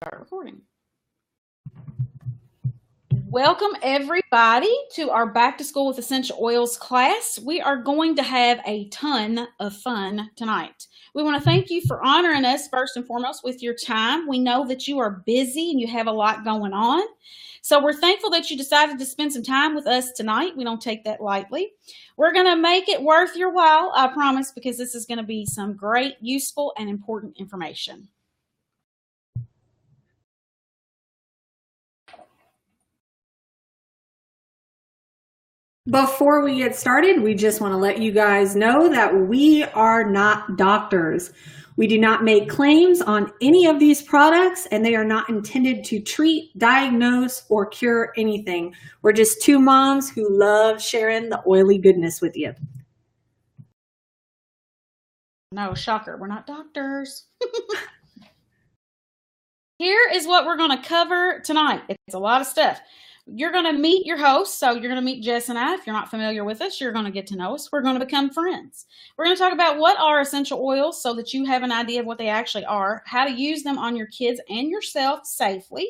Start recording. Welcome everybody to our Back to School with Essential Oils class. We are going to have a ton of fun tonight. We want to thank you for honoring us first and foremost with your time. We know that you are busy and you have a lot going on. So we're thankful that you decided to spend some time with us tonight. We don't take that lightly. We're going to make it worth your while, I promise, because this is going to be some great, useful, and important information. Before we get started, we just want to let you guys know that we are not doctors. We do not make claims on any of these products, and they are not intended to treat, diagnose, or cure anything. We're just two moms who love sharing the oily goodness with you. No, shocker, we're not doctors. Here is what we're going to cover tonight. It's a lot of stuff. You're going to meet your host, so you're going to meet Jess and I. If you're not familiar with us, you're going to get to know us. We're going to become friends. We're going to talk about what are essential oils so that you have an idea of what they actually are, how to use them on your kids and yourself safely,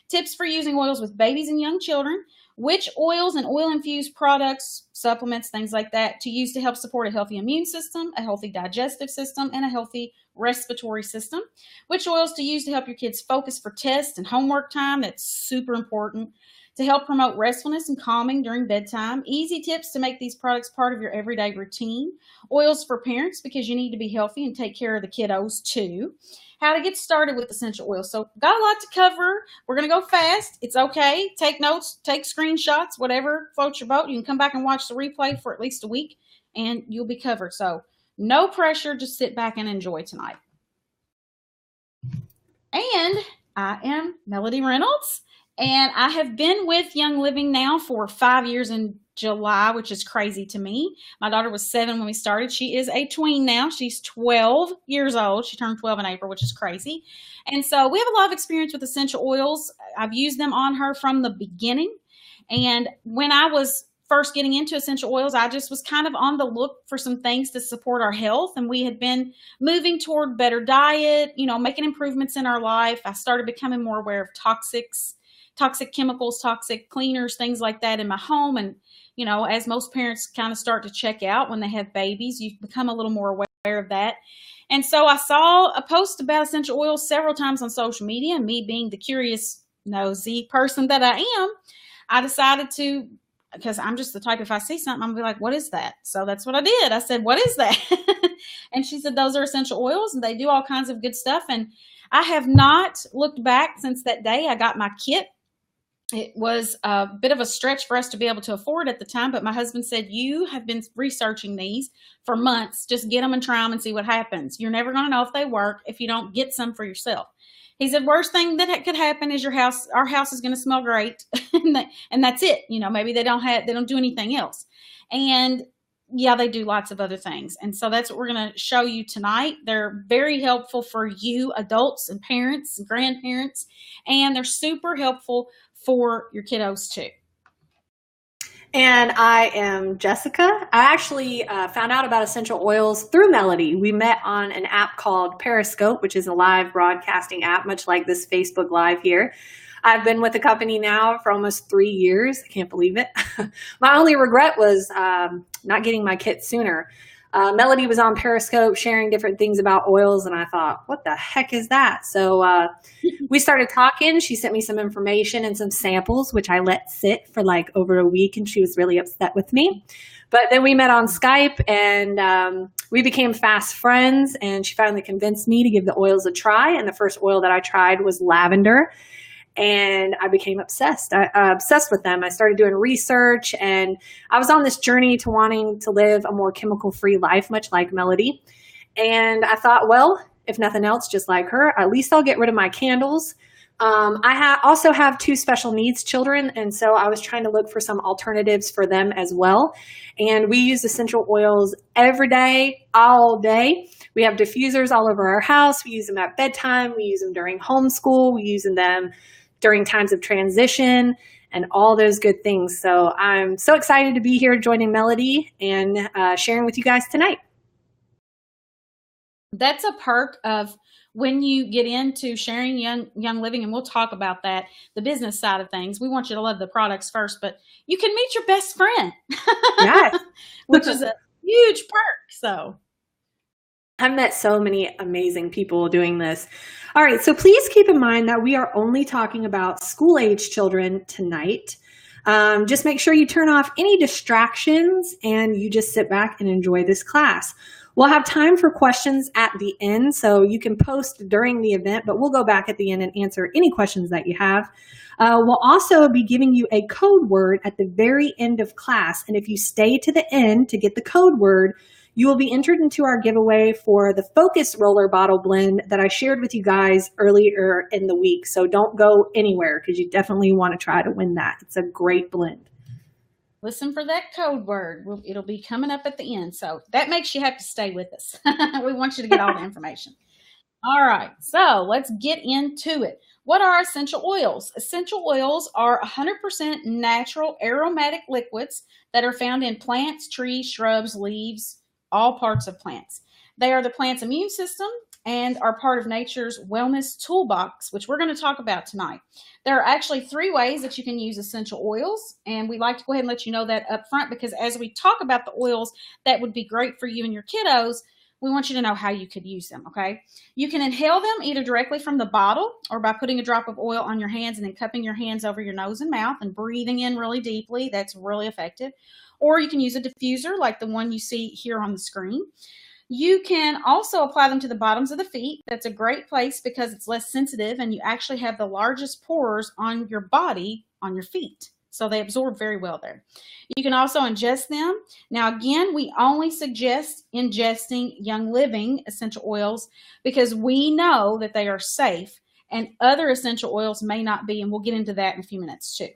tips for using oils with babies and young children, which oils and oil-infused products, supplements, things like that, to use to help support a healthy immune system, a healthy digestive system, and a healthy respiratory system, which oils to use to help your kids focus for tests and homework time. That's super important. To help promote restfulness and calming during bedtime, easy tips to make these products part of your everyday routine, oils for parents because you need to be healthy and take care of the kiddos too, how to get started with essential oils. So got a lot to cover. We're going to go fast. It's okay. Take notes, take screenshots, whatever floats your boat. You can come back and watch the replay for at least a week and you'll be covered. So no pressure, just sit back and enjoy tonight. And I am Melodye Reynolds. And I have been with Young Living now for 5 years in July, which is crazy to me. My daughter was 7 when we started. She is a tween now. She's 12 years old. She turned 12 in April, which is crazy. And so we have a lot of experience with essential oils. I've used them on her from the beginning. And when I was first getting into essential oils, I just was kind of on the look for some things to support our health. And we had been moving toward better diet, making improvements in our life. I started becoming more aware of toxic chemicals, toxic cleaners, things like that in my home. And, as most parents kind of start to check out when they have babies, you become a little more aware of that. And so I saw a post about essential oils several times on social media, and me being the curious, nosy person that I am, I decided to, because I'm just the type, if I see something, I'm going to be like, what is that? So that's what I did. I said, what is that? And she said, those are essential oils and they do all kinds of good stuff. And I have not looked back since that day I got my kit. It was a bit of a stretch for us to be able to afford at the time, but my husband said, you have been researching these for months. Just get them and try them and see what happens. You're never going to know if they work if you don't get some for yourself. He said, worst thing that could happen is our house is going to smell great. and that's it. Maybe they don't do anything else. And yeah, they do lots of other things. And so that's what we're going to show you tonight. They're very helpful for you adults and parents and grandparents, and they're super helpful for your kiddos too. And I am Jessica. I actually found out about essential oils through Melodye. We met on an app called Periscope, which is a live broadcasting app, much like this Facebook Live here. I've been with the company now for almost 3 years. I can't believe it. My only regret was not getting my kit sooner. Melodye was on Periscope sharing different things about oils, and I thought, what the heck is that? So we started talking. She sent me some information and some samples, which I let sit for like over a week, and she was really upset with me. But then we met on Skype, and we became fast friends, and she finally convinced me to give the oils a try, and the first oil that I tried was lavender. And I became obsessed with them. I started doing research, and I was on this journey to wanting to live a more chemical-free life, much like Melodye. And I thought, well, if nothing else, just like her, at least I'll get rid of my candles. I also have 2 special needs children, and so I was trying to look for some alternatives for them as well. And we use essential oils every day, all day. We have diffusers all over our house. We use them at bedtime. We use them during homeschool. We use them during times of transition and all those good things. So I'm so excited to be here joining Melodye and sharing with you guys tonight. That's a perk of when you get into sharing young living, and we'll talk about that, the business side of things, we want you to love the products first, but you can meet your best friend. Yes. Which is a huge perk. So I've met so many amazing people doing this. All right, so please keep in mind that we are only talking about school-age children tonight. Just make sure you turn off any distractions and you just sit back and enjoy this class. We'll have time for questions at the end, so you can post during the event, but we'll go back at the end and answer any questions that you have. We'll also be giving you a code word at the very end of class, and if you stay to the end to get the code word, you will be entered into our giveaway for the Focus Roller Bottle Blend that I shared with you guys earlier in the week. So don't go anywhere because you definitely want to try to win that. It's a great blend. Listen for that code word. It'll be coming up at the end. So that makes you have to stay with us. We want you to get all the information. All right, so let's get into it. What are essential oils? Essential oils are 100% natural aromatic liquids that are found in plants, trees, shrubs, leaves, all parts of plants. They are the plant's immune system and are part of nature's wellness toolbox, which we're going to talk about tonight. There are actually 3 ways that you can use essential oils, and we like to go ahead and let you know that up front, because as we talk about the oils that would be great for you and your kiddos, we want you to know how you could use them, okay? You can inhale them either directly from the bottle or by putting a drop of oil on your hands and then cupping your hands over your nose and mouth and breathing in really deeply. That's really effective. Or you can use a diffuser like the one you see here on the screen. You can also apply them to the bottoms of the feet. That's a great place because it's less sensitive and you actually have the largest pores on your body on your feet. So they absorb very well there. You can also ingest them. Now, again, we only suggest ingesting Young Living essential oils because we know that they are safe and other essential oils may not be, and we'll get into that in a few minutes too.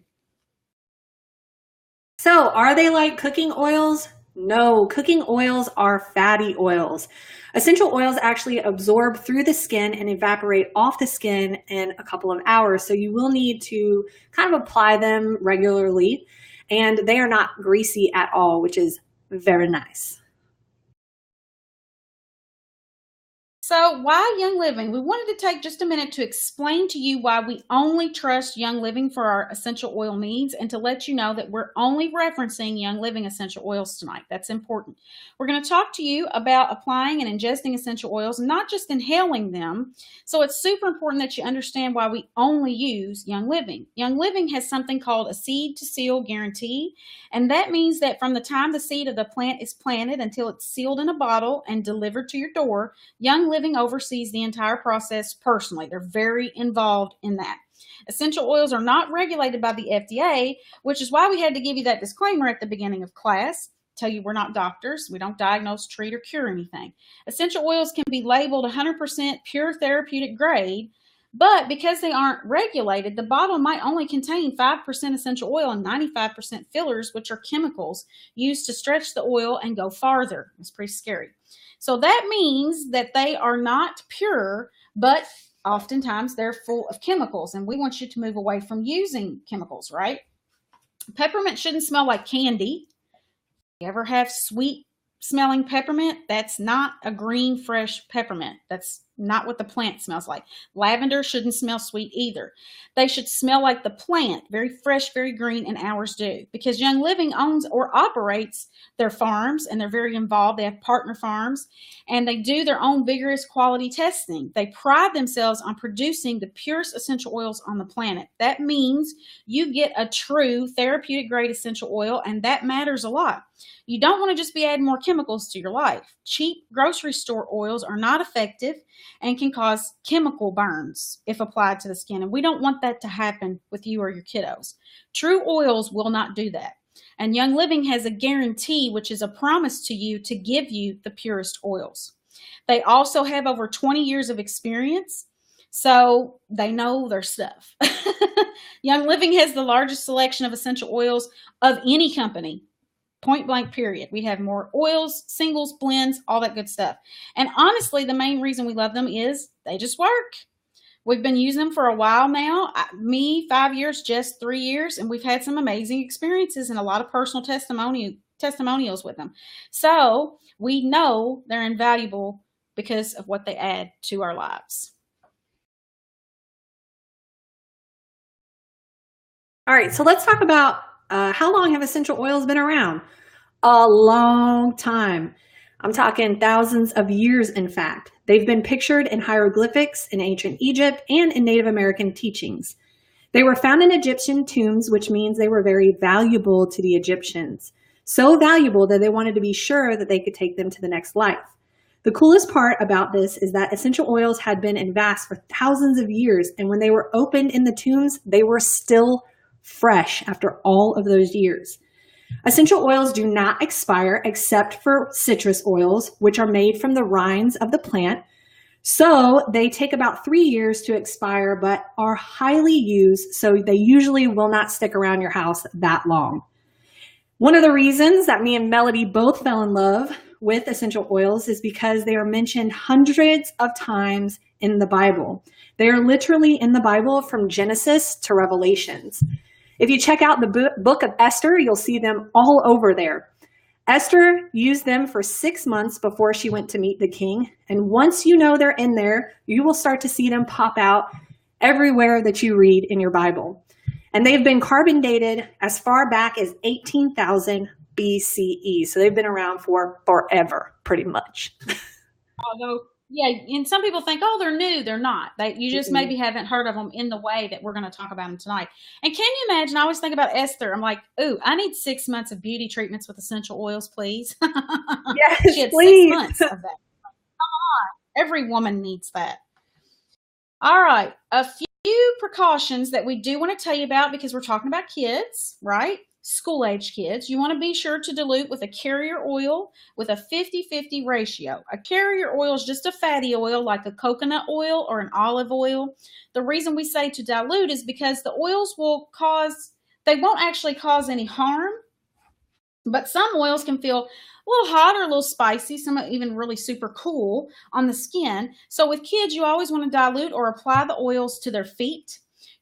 So are they like cooking oils? No, cooking oils are fatty oils. Essential oils actually absorb through the skin and evaporate off the skin in a couple of hours. So you will need to kind of apply them regularly, and they are not greasy at all, which is very nice. So why Young Living? We wanted to take just a minute to explain to you why we only trust Young Living for our essential oil needs and to let you know that we're only referencing Young Living essential oils tonight. That's important. We're going to talk to you about applying and ingesting essential oils, not just inhaling them. So it's super important that you understand why we only use Young Living. Young Living has something called a seed to seal guarantee, and that means that from the time the seed of the plant is planted until it's sealed in a bottle and delivered to your door, Young Living oversees the entire process personally. They're very involved in that. Essential oils are not regulated by the FDA, which is why we had to give you that disclaimer at the beginning of class. Tell you we're not doctors. We don't diagnose, treat, or cure anything. Essential oils can be labeled 100% pure therapeutic grade, but because they aren't regulated, the bottle might only contain 5% essential oil and 95% fillers, which are chemicals used to stretch the oil and go farther. It's pretty scary. So that means that they are not pure, but oftentimes they're full of chemicals, and we want you to move away from using chemicals, right? Peppermint shouldn't smell like candy. You ever have sweet smelling peppermint? That's not a green, fresh peppermint. That's not what the plant smells like. Lavender shouldn't smell sweet either. They should smell like the plant, very fresh, very green, and ours do. Because Young Living owns or operates their farms, and they're very involved. They have partner farms, and they do their own vigorous quality testing. They pride themselves on producing the purest essential oils on the planet. That means you get a true therapeutic grade essential oil, and that matters a lot. You don't want to just be adding more chemicals to your life. Cheap grocery store oils are not effective and can cause chemical burns if applied to the skin. And we don't want that to happen with you or your kiddos. True oils will not do that. And Young Living has a guarantee, which is a promise to you to give you the purest oils. They also have over 20 years of experience, so they know their stuff. Young Living has the largest selection of essential oils of any company. Point blank, period. We have more oils, singles, blends, all that good stuff. And honestly, the main reason we love them is they just work. We've been using them for a while now. Me, 5 years, Jess, 3 years, and we've had some amazing experiences and a lot of personal testimonials with them. So we know they're invaluable because of what they add to our lives. All right, so let's talk about how long have essential oils been around? A long time. I'm talking thousands of years, in fact. They've been pictured in hieroglyphics in ancient Egypt and in Native American teachings. They were found in Egyptian tombs, which means they were very valuable to the Egyptians. So valuable that they wanted to be sure that they could take them to the next life. The coolest part about this is that essential oils had been in vast for thousands of years, and when they were opened in the tombs, they were still fresh after all of those years. Essential oils do not expire except for citrus oils, which are made from the rinds of the plant. So they take about 3 years to expire, but are highly used, so they usually will not stick around your house that long. One of the reasons that me and Melody both fell in love with essential oils is because they are mentioned hundreds of times in the Bible. They are literally in the Bible from Genesis to Revelations. If you check out the book of Esther, you'll see them all over there. Esther used them for 6 months before she went to meet the king. And once you know they're in there, you will start to see them pop out everywhere that you read in your Bible. And they've been carbon dated as far back as 18,000 BCE. So they've been around for forever, pretty much. Although, yeah, and some people think, oh, they're new. They're not. You just maybe haven't heard of them in the way that we're going to talk about them tonight. And can you imagine? I always think about Esther. I'm like, ooh, I need 6 months of beauty treatments with essential oils, please. Yes, she had please. 6 months of that. Come on. Every woman needs that. All right. A few precautions that we do want to tell you about because we're talking about kids, right? School-age kids. You want to be sure to dilute with a carrier oil with a 50-50 ratio. A carrier oil is just a fatty oil like a coconut oil or an olive oil. The reason we say to dilute is because the oils they won't actually cause any harm, but some oils can feel a little hot or a little spicy, some are even really super cool on the skin. So with kids, you always want to dilute or apply the oils to their feet.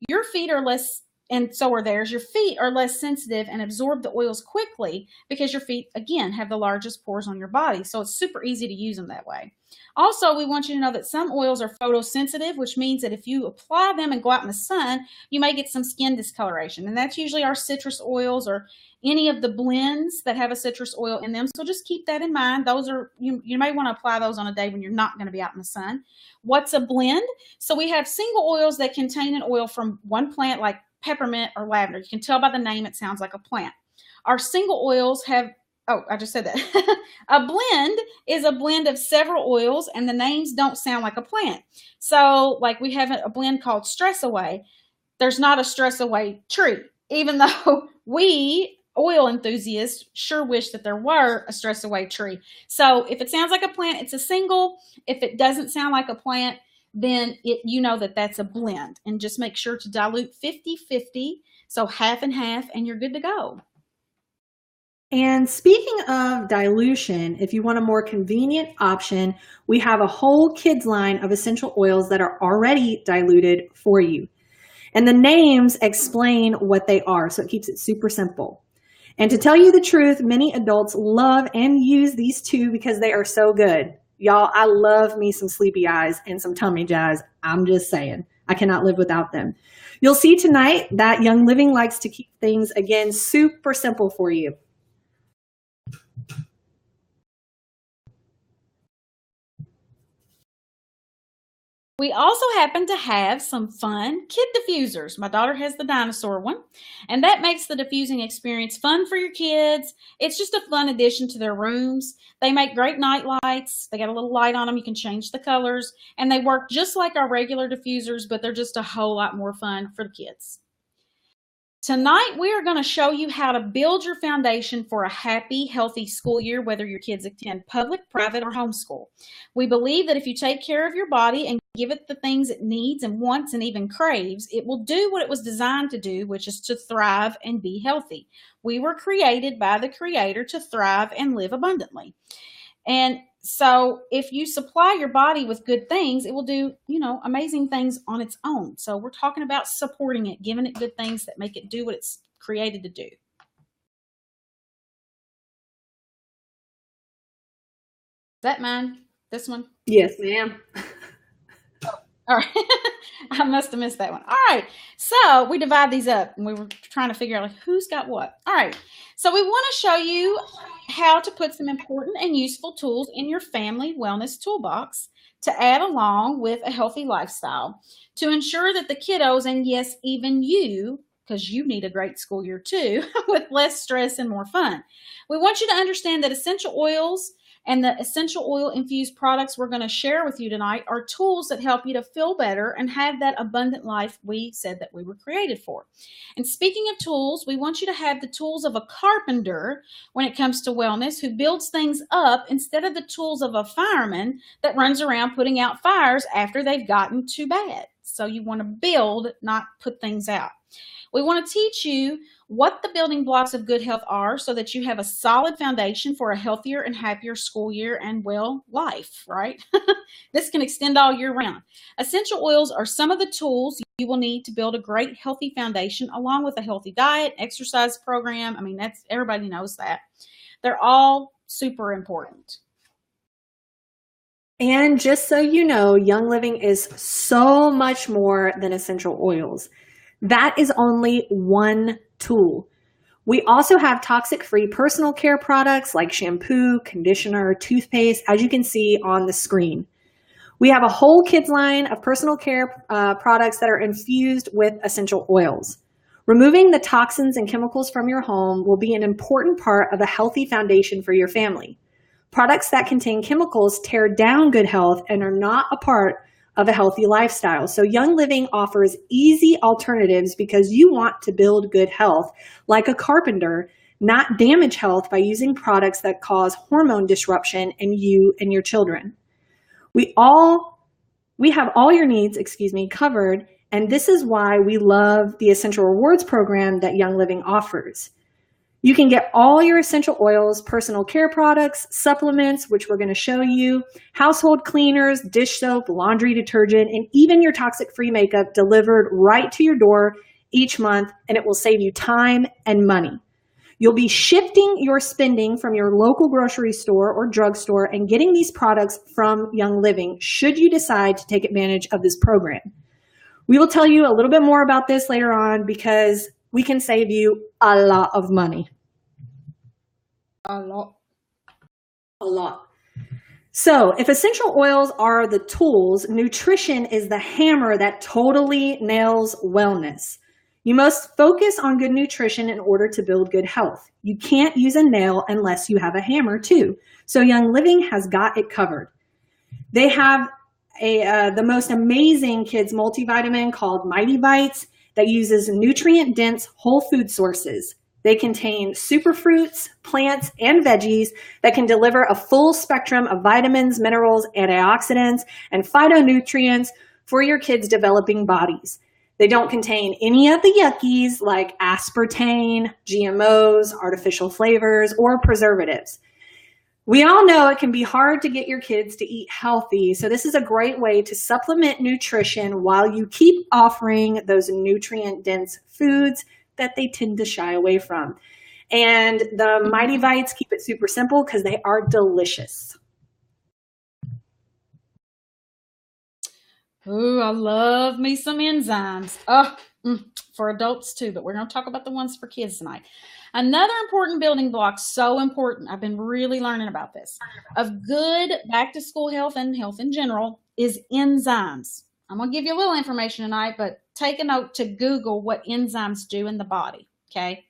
Your feet are less, and so are theirs. Your feet are less sensitive and absorb the oils quickly because your feet, again, have the largest pores on your body. So it's super easy to use them that way. Also, we want you to know that some oils are photosensitive, which means that if you apply them and go out in the sun, you may get some skin discoloration. And that's usually our citrus oils or any of the blends that have a citrus oil in them. So just keep that in mind. Those are, you may want to apply those on a day when you're not going to be out in the sun. What's a blend? So we have single oils that contain an oil from one plant like peppermint or lavender. You can tell by the name it sounds like a plant. Our single oils have, oh, I just said that. A blend is a blend of several oils and the names don't sound like a plant. So like we have a blend called Stress Away. There's not a Stress Away tree, even though we oil enthusiasts sure wish that there were a Stress Away tree. So if it sounds like a plant, it's a single. If it doesn't sound like a plant, then you know that that's a blend. And just make sure to dilute 50-50, so half and half, and you're good to go. And speaking of dilution, if you want a more convenient option, we have a whole kids line of essential oils that are already diluted for you. And the names explain what they are, so it keeps it super simple. And to tell you the truth, many adults love and use these two because they are so good. Y'all, I love me some sleepy eyes and some tummy jazz. I'm just saying, I cannot live without them. You'll see tonight that Young Living likes to keep things, again, super simple for you. We also happen to have some fun kid diffusers. My daughter has the dinosaur one, and that makes the diffusing experience fun for your kids. It's just a fun addition to their rooms. They make great night lights. They got a little light on them. You can change the colors, and they work just like our regular diffusers, but they're just a whole lot more fun for the kids. Tonight, we are going to show you how to build your foundation for a happy, healthy school year, whether your kids attend public, private, or homeschool. We believe that if you take care of your body and give it the things it needs and wants and even craves, it will do what it was designed to do, which is to thrive and be healthy. We were created by the Creator to thrive and live abundantly. And so if you supply your body with good things, it will do, amazing things on its own. So we're talking about supporting it, giving it good things that make it do what it's created to do. Is that mine? This one? Yes, ma'am. All right. I must have missed that one. All right. So we divide these up and we were trying to figure out like who's got what. All right. So we want to show you how to put some important and useful tools in your family wellness toolbox to add along with a healthy lifestyle to ensure that the kiddos, and yes, even you, because you need a great school year too, with less stress and more fun. We want you to understand that essential oils and the essential oil infused products we're going to share with you tonight are tools that help you to feel better and have that abundant life we said that we were created for. And speaking of tools, we want you to have the tools of a carpenter when it comes to wellness who builds things up instead of the tools of a fireman that runs around putting out fires after they've gotten too bad. So you want to build, not put things out. We want to teach you what the building blocks of good health are so that you have a solid foundation for a healthier and happier school year and, well, life, right? This can extend all year round. Essential oils are some of the tools you will need to build a great healthy foundation along with a healthy diet, exercise program. I mean, that's everybody knows that. They're all super important. And just so you know, Young Living is so much more than essential oils. That is only one tool. We also have toxic-free personal care products like shampoo, conditioner, toothpaste, as you can see on the screen. We have a whole kids line of personal care products that are infused with essential oils. Removing the toxins and chemicals from your home will be an important part of a healthy foundation for your family. Products that contain chemicals tear down good health and are not a part of a healthy lifestyle. So Young Living offers easy alternatives because you want to build good health like a carpenter, not damage health by using products that cause hormone disruption in you and your children. We have all your needs, covered, and this is why we love the Essential Rewards program that Young Living offers. You can get all your essential oils, personal care products, supplements, which we're going to show you, household cleaners, dish soap, laundry detergent, and even your toxic-free makeup delivered right to your door each month, and it will save you time and money. You'll be shifting your spending from your local grocery store or drugstore and getting these products from Young Living should you decide to take advantage of this program. We will tell you a little bit more about this later on because we can save you a lot of money. A lot. A lot. So if essential oils are the tools, nutrition is the hammer that totally nails wellness. You must focus on good nutrition in order to build good health. You can't use a nail unless you have a hammer too. So Young Living has got it covered. They have the most amazing kids multivitamin called Mighty Bites that uses nutrient-dense whole food sources. They contain superfruits, plants, and veggies that can deliver a full spectrum of vitamins, minerals, antioxidants, and phytonutrients for your kids' developing bodies. They don't contain any of the yuckies like aspartame, GMOs, artificial flavors, or preservatives. We all know it can be hard to get your kids to eat healthy, so this is a great way to supplement nutrition while you keep offering those nutrient-dense foods that they tend to shy away from. And the Mighty Bites keep it super simple because they are delicious. Ooh, I love me some enzymes. For adults too, but we're going to talk about the ones for kids tonight. Another important building block, so important, I've been really learning about this, of good back to school health and health in general is enzymes. I'm going to give you a little information tonight, but take a note to Google what enzymes do in the body, okay?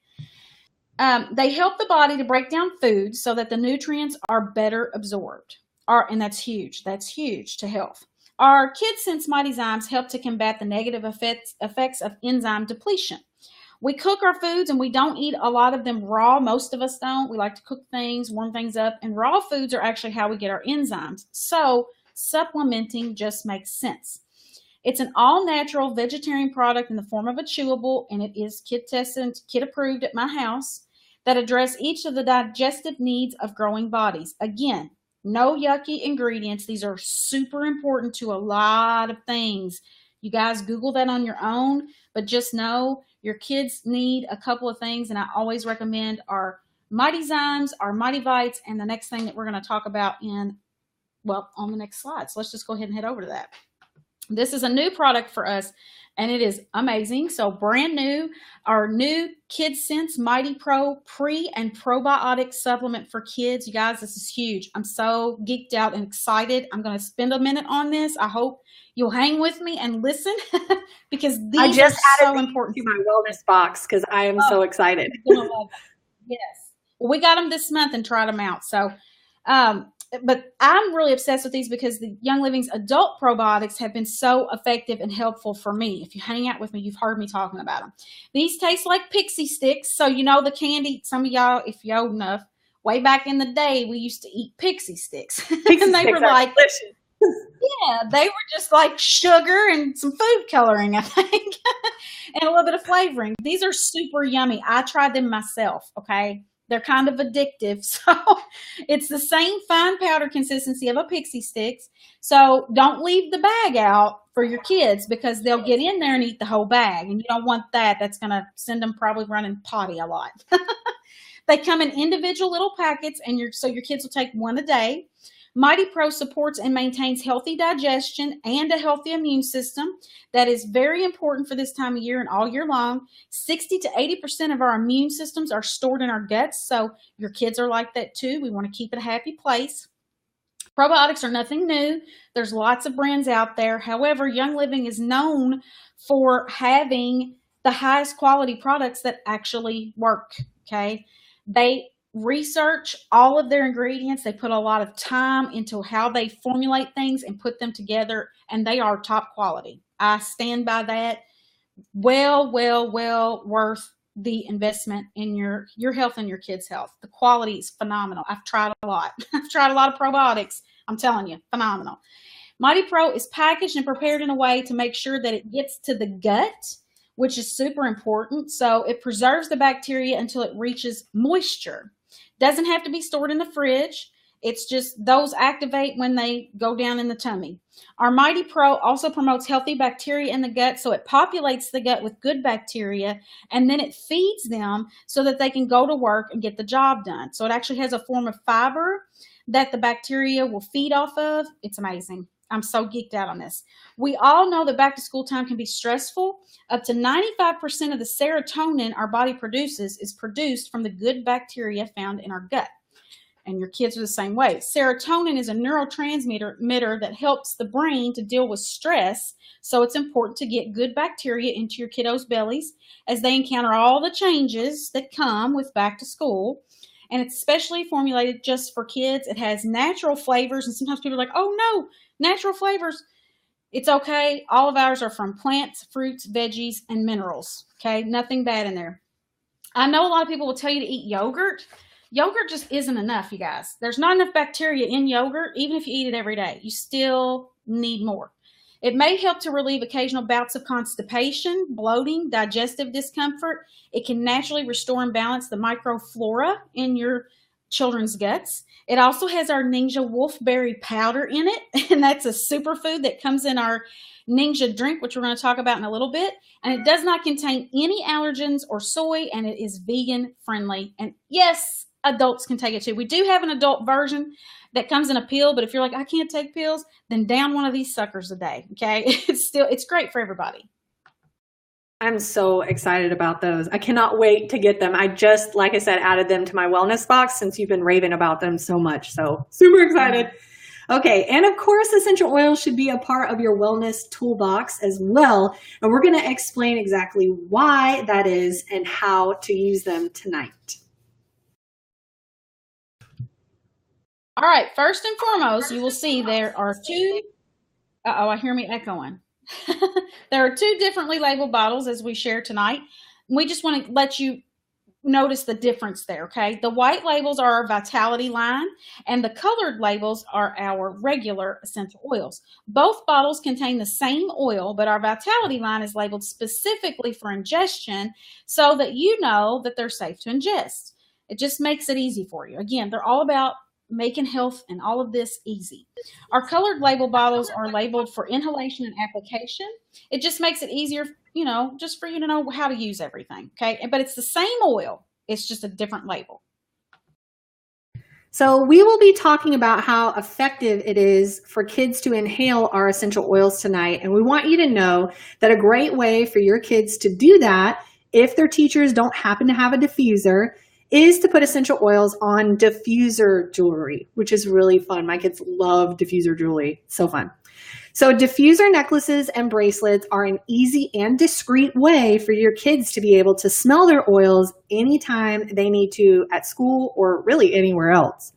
They help the body to break down food so that the nutrients are better absorbed. And that's huge. That's huge to health. Our Kids Sense Mighty Zymes help to combat the negative effects of enzyme depletion. We cook our foods and we don't eat a lot of them raw. Most of us don't. We like to cook things, warm things up, and raw foods are actually how we get our enzymes. So supplementing just makes sense. It's an all-natural vegetarian product in the form of a chewable, and it is kid-tested, kid-approved at my house, that address each of the digestive needs of growing bodies. Again, no yucky ingredients. These are super important to a lot of things. You guys Google that on your own, but just know your kids need a couple of things, and I always recommend our Mighty Zymes, our Mighty Bites, and the next thing that we're going to talk about well, on the next slide. So let's just go ahead and head over to that. This is a new product for us, and it is amazing. So brand new, our new Kids Sense Mighty Pro pre and probiotic supplement for kids. You guys, this is huge. I'm so geeked out and excited. I'm going to spend a minute on this. I hope you'll hang with me and listen because these are so important to my wellness box because I am so excited. Yes. Well, we got them this month and tried them out. So, but I'm really obsessed with these because the Young Living's adult probiotics have been so effective and helpful for me. If you hang out with me, you've heard me talking about them. These taste like pixie sticks. So, you know, the candy, some of y'all, if you're old enough, way back in the day, we used to eat pixie sticks. And they were like, delicious. Yeah, they were just like sugar and some food coloring, I think, and a little bit of flavoring. These are super yummy. I tried them myself, okay? They're kind of addictive. So it's the same fine powder consistency of a pixie sticks. So don't leave the bag out for your kids because they'll get in there and eat the whole bag. And you don't want that. That's going to send them probably running potty a lot. They come in individual little packets, and so your kids will take one a day. Mighty Pro supports and maintains healthy digestion and a healthy immune system. That is very important for this time of year and all year long. 60 to 80% of our immune systems are stored in our guts, so your kids are like that too. We want to keep it a happy place. Probiotics are nothing new. There's lots of brands out there. However, Young Living is known for having the highest quality products that actually work, okay? They research all of their ingredients. They put a lot of time into how they formulate things and put them together, and they are top quality. I stand by that. Well worth the investment in your health and your kids' health. The quality is phenomenal. I've tried a lot. I've tried a lot of probiotics. I'm telling you, phenomenal. Mighty Pro is packaged and prepared in a way to make sure that it gets to the gut, which is super important. So it preserves the bacteria until it reaches moisture. Doesn't have to be stored in the fridge. It's just those activate when they go down in the tummy. Our Mighty Pro also promotes healthy bacteria in the gut, so it populates the gut with good bacteria, and then it feeds them so that they can go to work and get the job done. So it actually has a form of fiber that the bacteria will feed off of. It's amazing. I'm so geeked out on this. We all know that back to school time can be stressful. Up to 95% of the serotonin our body produces is produced from the good bacteria found in our gut. And your kids are the same way. Serotonin is a neurotransmitter that helps the brain to deal with stress. So it's important to get good bacteria into your kiddos' bellies as they encounter all the changes that come with back to school. And it's specially formulated just for kids. It has natural flavors. And sometimes people are like, oh no, natural flavors. It's okay. All of ours are from plants, fruits, veggies, and minerals. Okay, nothing bad in there. I know a lot of people will tell you to eat yogurt. Yogurt just isn't enough, you guys. There's not enough bacteria in yogurt, even if you eat it every day. You still need more. It may help to relieve occasional bouts of constipation, bloating, digestive discomfort. It can naturally restore and balance the microflora in your children's guts. It also has our Ninja Wolfberry powder in it, and that's a superfood that comes in our Ninja drink, which we're going to talk about in a little bit. And it does not contain any allergens or soy, and it is vegan friendly. And yes, adults can take it too. We do have an adult version that comes in a pill, but if you're like, I can't take pills, then down one of these suckers a day. Okay. It's great for everybody. I'm so excited about those. I cannot wait to get them. I just, like I said, added them to my wellness box since you've been raving about them so much. So super excited. Okay. And of course, essential oils should be a part of your wellness toolbox as well. And we're going to explain exactly why that is and how to use them tonight. All right, first and foremost, you will see there are two, I hear me echoing. There are two differently labeled bottles as we share tonight. We just want to let you notice the difference there, okay? The white labels are our Vitality line, and the colored labels are our regular essential oils. Both bottles contain the same oil, but our Vitality line is labeled specifically for ingestion so that you know that they're safe to ingest. It just makes it easy for you. Again, they're all about making health and all of this easy. Our colored label bottles are labeled for inhalation and application. It just makes it easier, you know, just for you to know how to use everything, okay? But it's the same oil. It's just a different label. So we will be talking about how effective it is for kids to inhale our essential oils tonight. And we want you to know that a great way for your kids to do that, if their teachers don't happen to have a diffuser, is to put essential oils on diffuser jewelry, which is really fun. My kids love diffuser jewelry. So fun. So diffuser necklaces and bracelets are an easy and discreet way for your kids to be able to smell their oils anytime they need to at school or really anywhere else.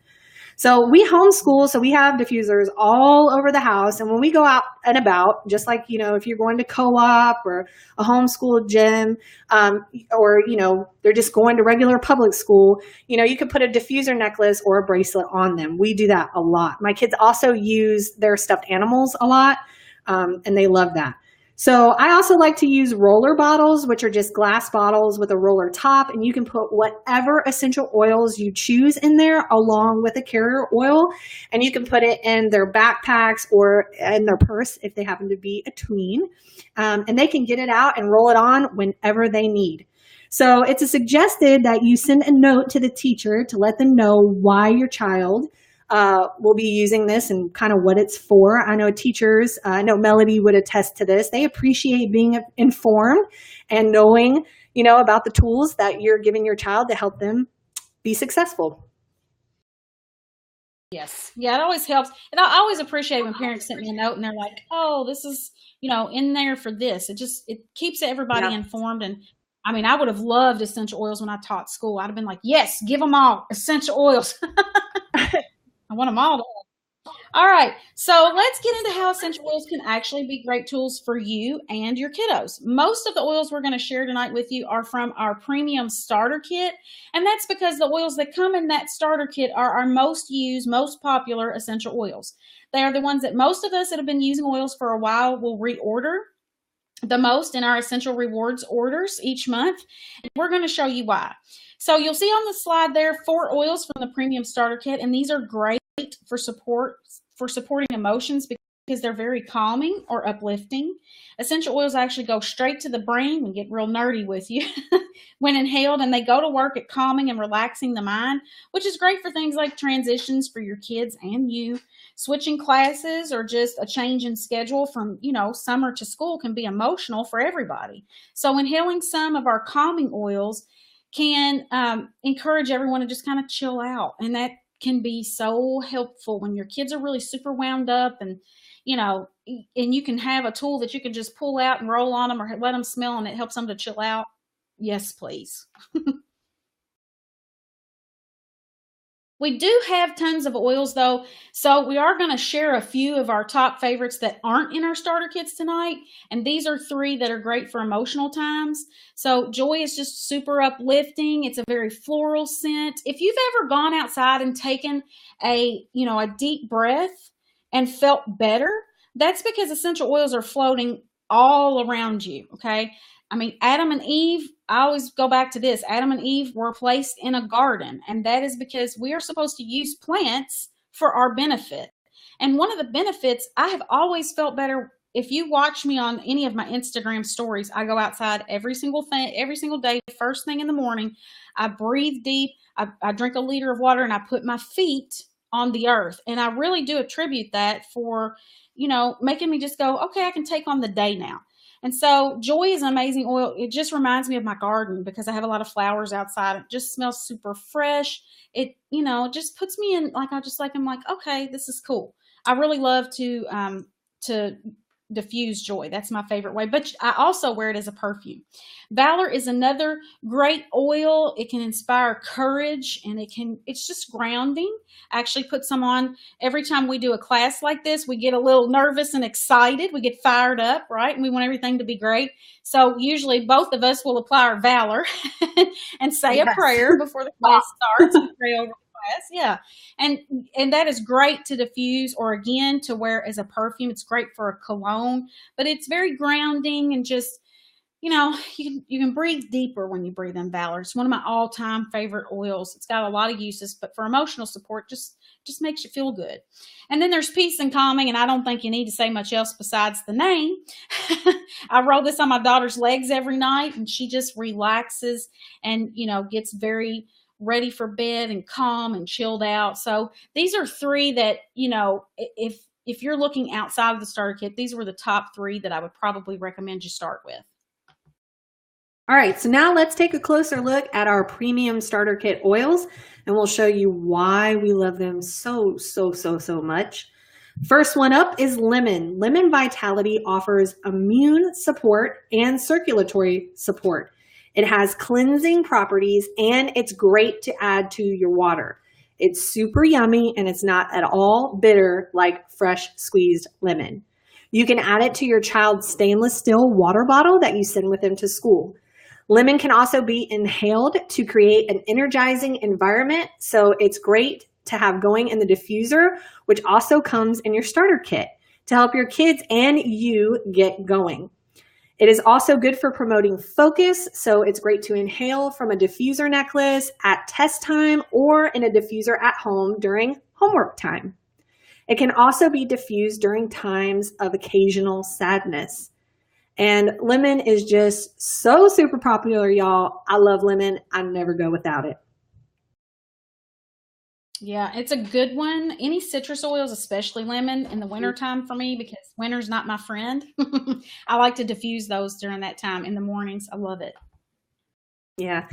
So we homeschool, so we have diffusers all over the house. And when we go out and about, just like, if you're going to co-op or a homeschool gym, or, they're just going to regular public school, you can put a diffuser necklace or a bracelet on them. We do that a lot. My kids also use their stuffed animals a lot, and they love that. So I also like to use roller bottles, which are just glass bottles with a roller top, and you can put whatever essential oils you choose in there along with a carrier oil, and you can put it in their backpacks or in their purse if they happen to be a tween, and they can get it out and roll it on whenever they need. So it's suggested that you send a note to the teacher to let them know why your child will be using this and kind of what it's for. I know teachers, I know Melodye would attest to this. They appreciate being informed and knowing, about the tools that you're giving your child to help them be successful. Yes. Yeah, it always helps. And I always appreciate when parents send me a note and they're like, oh, this is, in there for this. It keeps everybody informed. And I would have loved essential oils when I taught school. I'd have been like, yes, give them all essential oils. I want them all. All right, so let's get into how essential oils can actually be great tools for you and your kiddos. Most of the oils we're going to share tonight with you are from our premium starter kit, and that's because the oils that come in that starter kit are our most used, most popular essential oils. They are the ones that most of us that have been using oils for a while will reorder the most in our essential rewards orders each month. We're going to show you why. So you'll see on the slide there 4 oils from the premium starter kit, and these are great for supporting emotions because they're very calming or uplifting. Essential oils actually go straight to the brain and get real nerdy with you when inhaled, and they go to work at calming and relaxing the mind, which is great for things like transitions for your kids and you. Switching classes or just a change in schedule from, summer to school can be emotional for everybody. So inhaling some of our calming oils can encourage everyone to just kind of chill out, and that can be so helpful when your kids are really super wound up, and and you can have a tool that you can just pull out and roll on them or let them smell, and it helps them to chill out. Yes, please. We do have tons of oils though, so we are going to share a few of our top favorites that aren't in our starter kits tonight, and these are 3 that are great for emotional times. So Joy is just super uplifting. It's a very floral scent. If you've ever gone outside and taken a deep breath and felt better, that's because essential oils are floating all around you, okay? Adam and Eve, I always go back to this. Adam and Eve were placed in a garden, and that is because we are supposed to use plants for our benefit. And one of the benefits, I have always felt better. If you watch me on any of my Instagram stories, I go outside every single day, first thing in the morning. I breathe deep. I drink a liter of water, and I put my feet on the earth. And I really do attribute that for, making me just go, okay, I can take on the day now. And so Joy is an amazing oil. It just reminds me of my garden because I have a lot of flowers outside. It just smells super fresh. It, just puts me in, I'm like, okay, this is cool. I really love to diffuse Joy. That's my favorite way, but I also wear it as a perfume. Valor is another great oil. It can inspire courage, and it's just grounding. I actually put some on every time we do a class like this. We get a little nervous and excited. We get fired up, right? And we want everything to be great. So usually both of us will apply our Valor and say a prayer before the class starts and pray over class. Yeah. And that is great to diffuse, or again, to wear as a perfume. It's great for a cologne, but it's very grounding and just, you can breathe deeper when you breathe in Valor. It's one of my all-time favorite oils. It's got a lot of uses, but for emotional support, just makes you feel good. And then there's peace and calming, and I don't think you need to say much else besides the name. I roll this on my daughter's legs every night, and she just relaxes and, gets very ready for bed and calm and chilled out. So these are three that, you know, if you're looking outside of the starter kit, these were the top three that I would probably recommend you start with. All right, so now let's take a closer look at our premium starter kit oils, and we'll show you why we love them so much. First one up is lemon. Lemon Vitality offers immune support and circulatory support. It has cleansing properties, and it's great to add to your water. It's super yummy, and it's not at all bitter like fresh squeezed lemon. You can add it to your child's stainless steel water bottle that you send with them to school. Lemon can also be inhaled to create an energizing environment, so it's great to have going in the diffuser, which also comes in your starter kit to help your kids and you get going. It is also good for promoting focus, so it's great to inhale from a diffuser necklace at test time or in a diffuser at home during homework time. It can also be diffused during times of occasional sadness. And lemon is just so super popular, y'all. I love lemon. I never go without it. Yeah, it's a good one. Any citrus oils, especially lemon, in the wintertime for me, because winter's not my friend. I like to diffuse those during that time in the mornings. I love it. Yeah.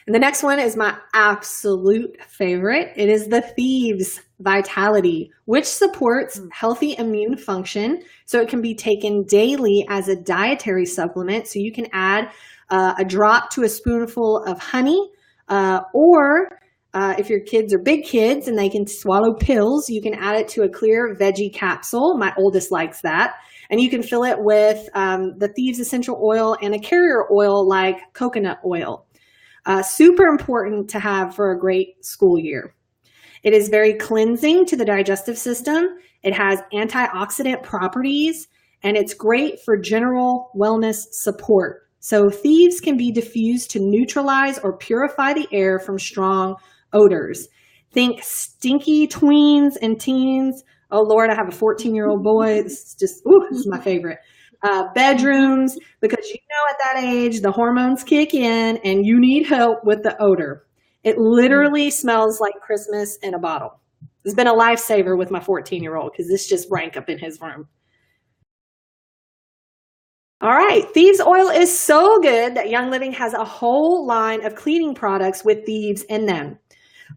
And the next one is my absolute favorite. It is the Thieves Vitality, which supports healthy immune function. So it can be taken daily as a dietary supplement. So you can add a drop to a spoonful of honey, or if your kids are big kids and they can swallow pills, you can add it to a clear veggie capsule. My oldest likes that. And you can fill it with the Thieves essential oil and a carrier oil like coconut oil. Super important to have for a great school year. It is very cleansing to the digestive system. It has antioxidant properties, and it's great for general wellness support. So Thieves can be diffused to neutralize or purify the air from strong odors. Think stinky tweens and teens. Oh Lord, I have a 14-year-old boy. This is my favorite. Bedrooms, because you know at that age the hormones kick in and you need help with the odor. It literally smells like Christmas in a bottle. It's been a lifesaver with my 14-year-old because this just rank up in his room. All right, Thieves oil is so good that Young Living has a whole line of cleaning products with Thieves in them.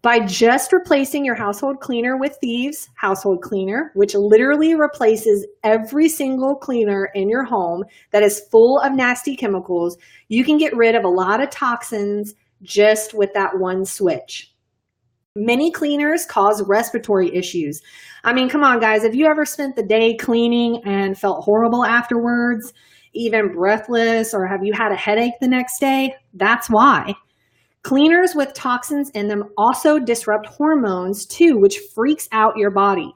By just replacing your household cleaner with Thieves household cleaner, which literally replaces every single cleaner in your home that is full of nasty chemicals, you can get rid of a lot of toxins just with that one switch. Many cleaners cause respiratory issues. I mean, come on, guys. Have you ever spent the day cleaning and felt horrible afterwards, even breathless, or have you had a headache the next day? That's why. Cleaners with toxins in them also disrupt hormones too, which freaks out your body.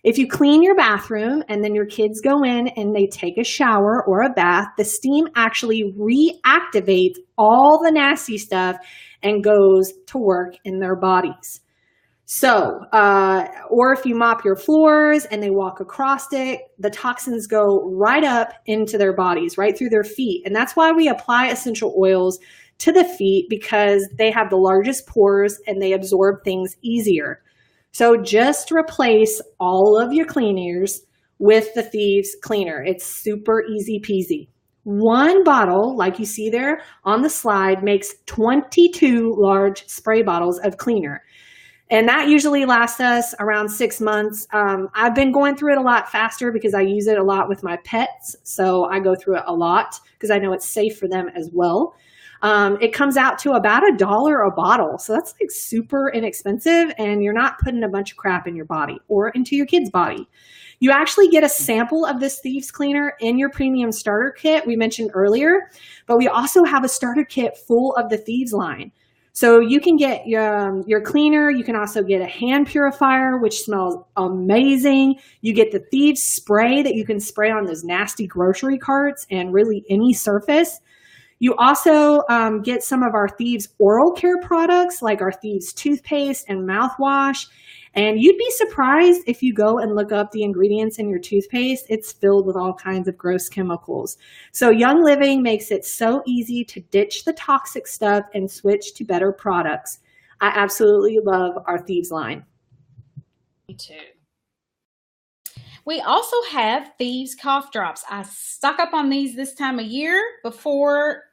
If you clean your bathroom and then your kids go in and they take a shower or a bath, the steam actually reactivates all the nasty stuff and goes to work in their bodies. So, or if you mop your floors and they walk across it, the toxins go right up into their bodies, right through their feet. And that's why we apply essential oils to the feet, because they have the largest pores and they absorb things easier. So just replace all of your cleaners with the Thieves cleaner. It's super easy peasy. One bottle, like you see there on the slide, makes 22 large spray bottles of cleaner. And that usually lasts us around 6 months. I've been going through it a lot faster because I use it a lot with my pets. So I go through it a lot because I know it's safe for them as well. It comes out to about $1 a bottle. So that's like super inexpensive, and you're not putting a bunch of crap in your body or into your kid's body. You actually get a sample of this Thieves cleaner in your premium starter kit we mentioned earlier, but we also have a starter kit full of the Thieves line. So you can get your cleaner. You can also get a hand purifier, which smells amazing. You get the Thieves spray that you can spray on those nasty grocery carts and really any surface. You also get some of our Thieves oral care products like our Thieves toothpaste and mouthwash. And you'd be surprised if you go and look up the ingredients in your toothpaste. It's filled with all kinds of gross chemicals. So Young Living makes it so easy to ditch the toxic stuff and switch to better products. I absolutely love our Thieves line. Me too. We also have Thieves cough drops. I stock up on these this time of year before,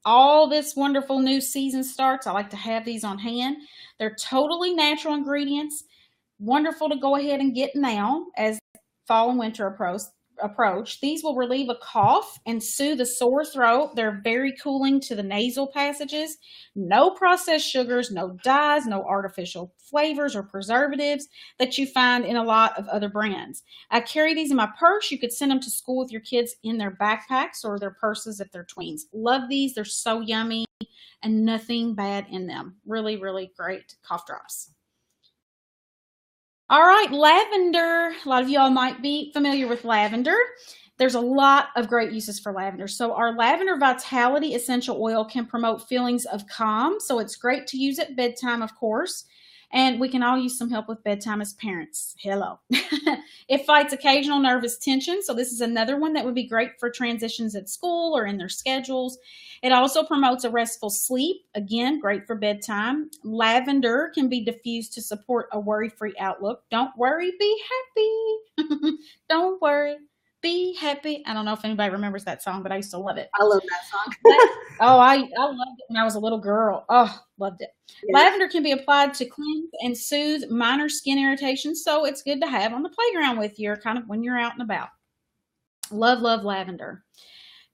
all this wonderful new season starts. I like to have these on hand. They're totally natural ingredients. Wonderful to go ahead and get now as fall and winter approach. These will relieve a cough and soothe a sore throat. They're very cooling to the nasal passages. No processed sugars, no dyes, no artificial flavors or preservatives that you find in a lot of other brands. I carry these in my purse. You could send them to school with your kids in their backpacks or their purses if they're tweens. Love these. They're so yummy and nothing bad in them. Really, really great cough drops. All right, lavender. A lot of y'all might be familiar with lavender. There's a lot of great uses for lavender. So our Lavender Vitality Essential Oil can promote feelings of calm. So it's great to use at bedtime, of course. And we can all use some help with bedtime as parents. Hello. It fights occasional nervous tension. So this is another one that would be great for transitions at school or in their schedules. It also promotes a restful sleep. Again, great for bedtime. Lavender can be diffused to support a worry-free outlook. Don't worry, be happy. Don't worry, be happy. I don't know if anybody remembers that song, but I used to love it. I love that song. I loved it when I was a little girl. Oh, loved it. Yeah. Lavender can be applied to cleanse and soothe minor skin irritations, so it's good to have on the playground with you, or kind of when you're out and about. Love, love lavender.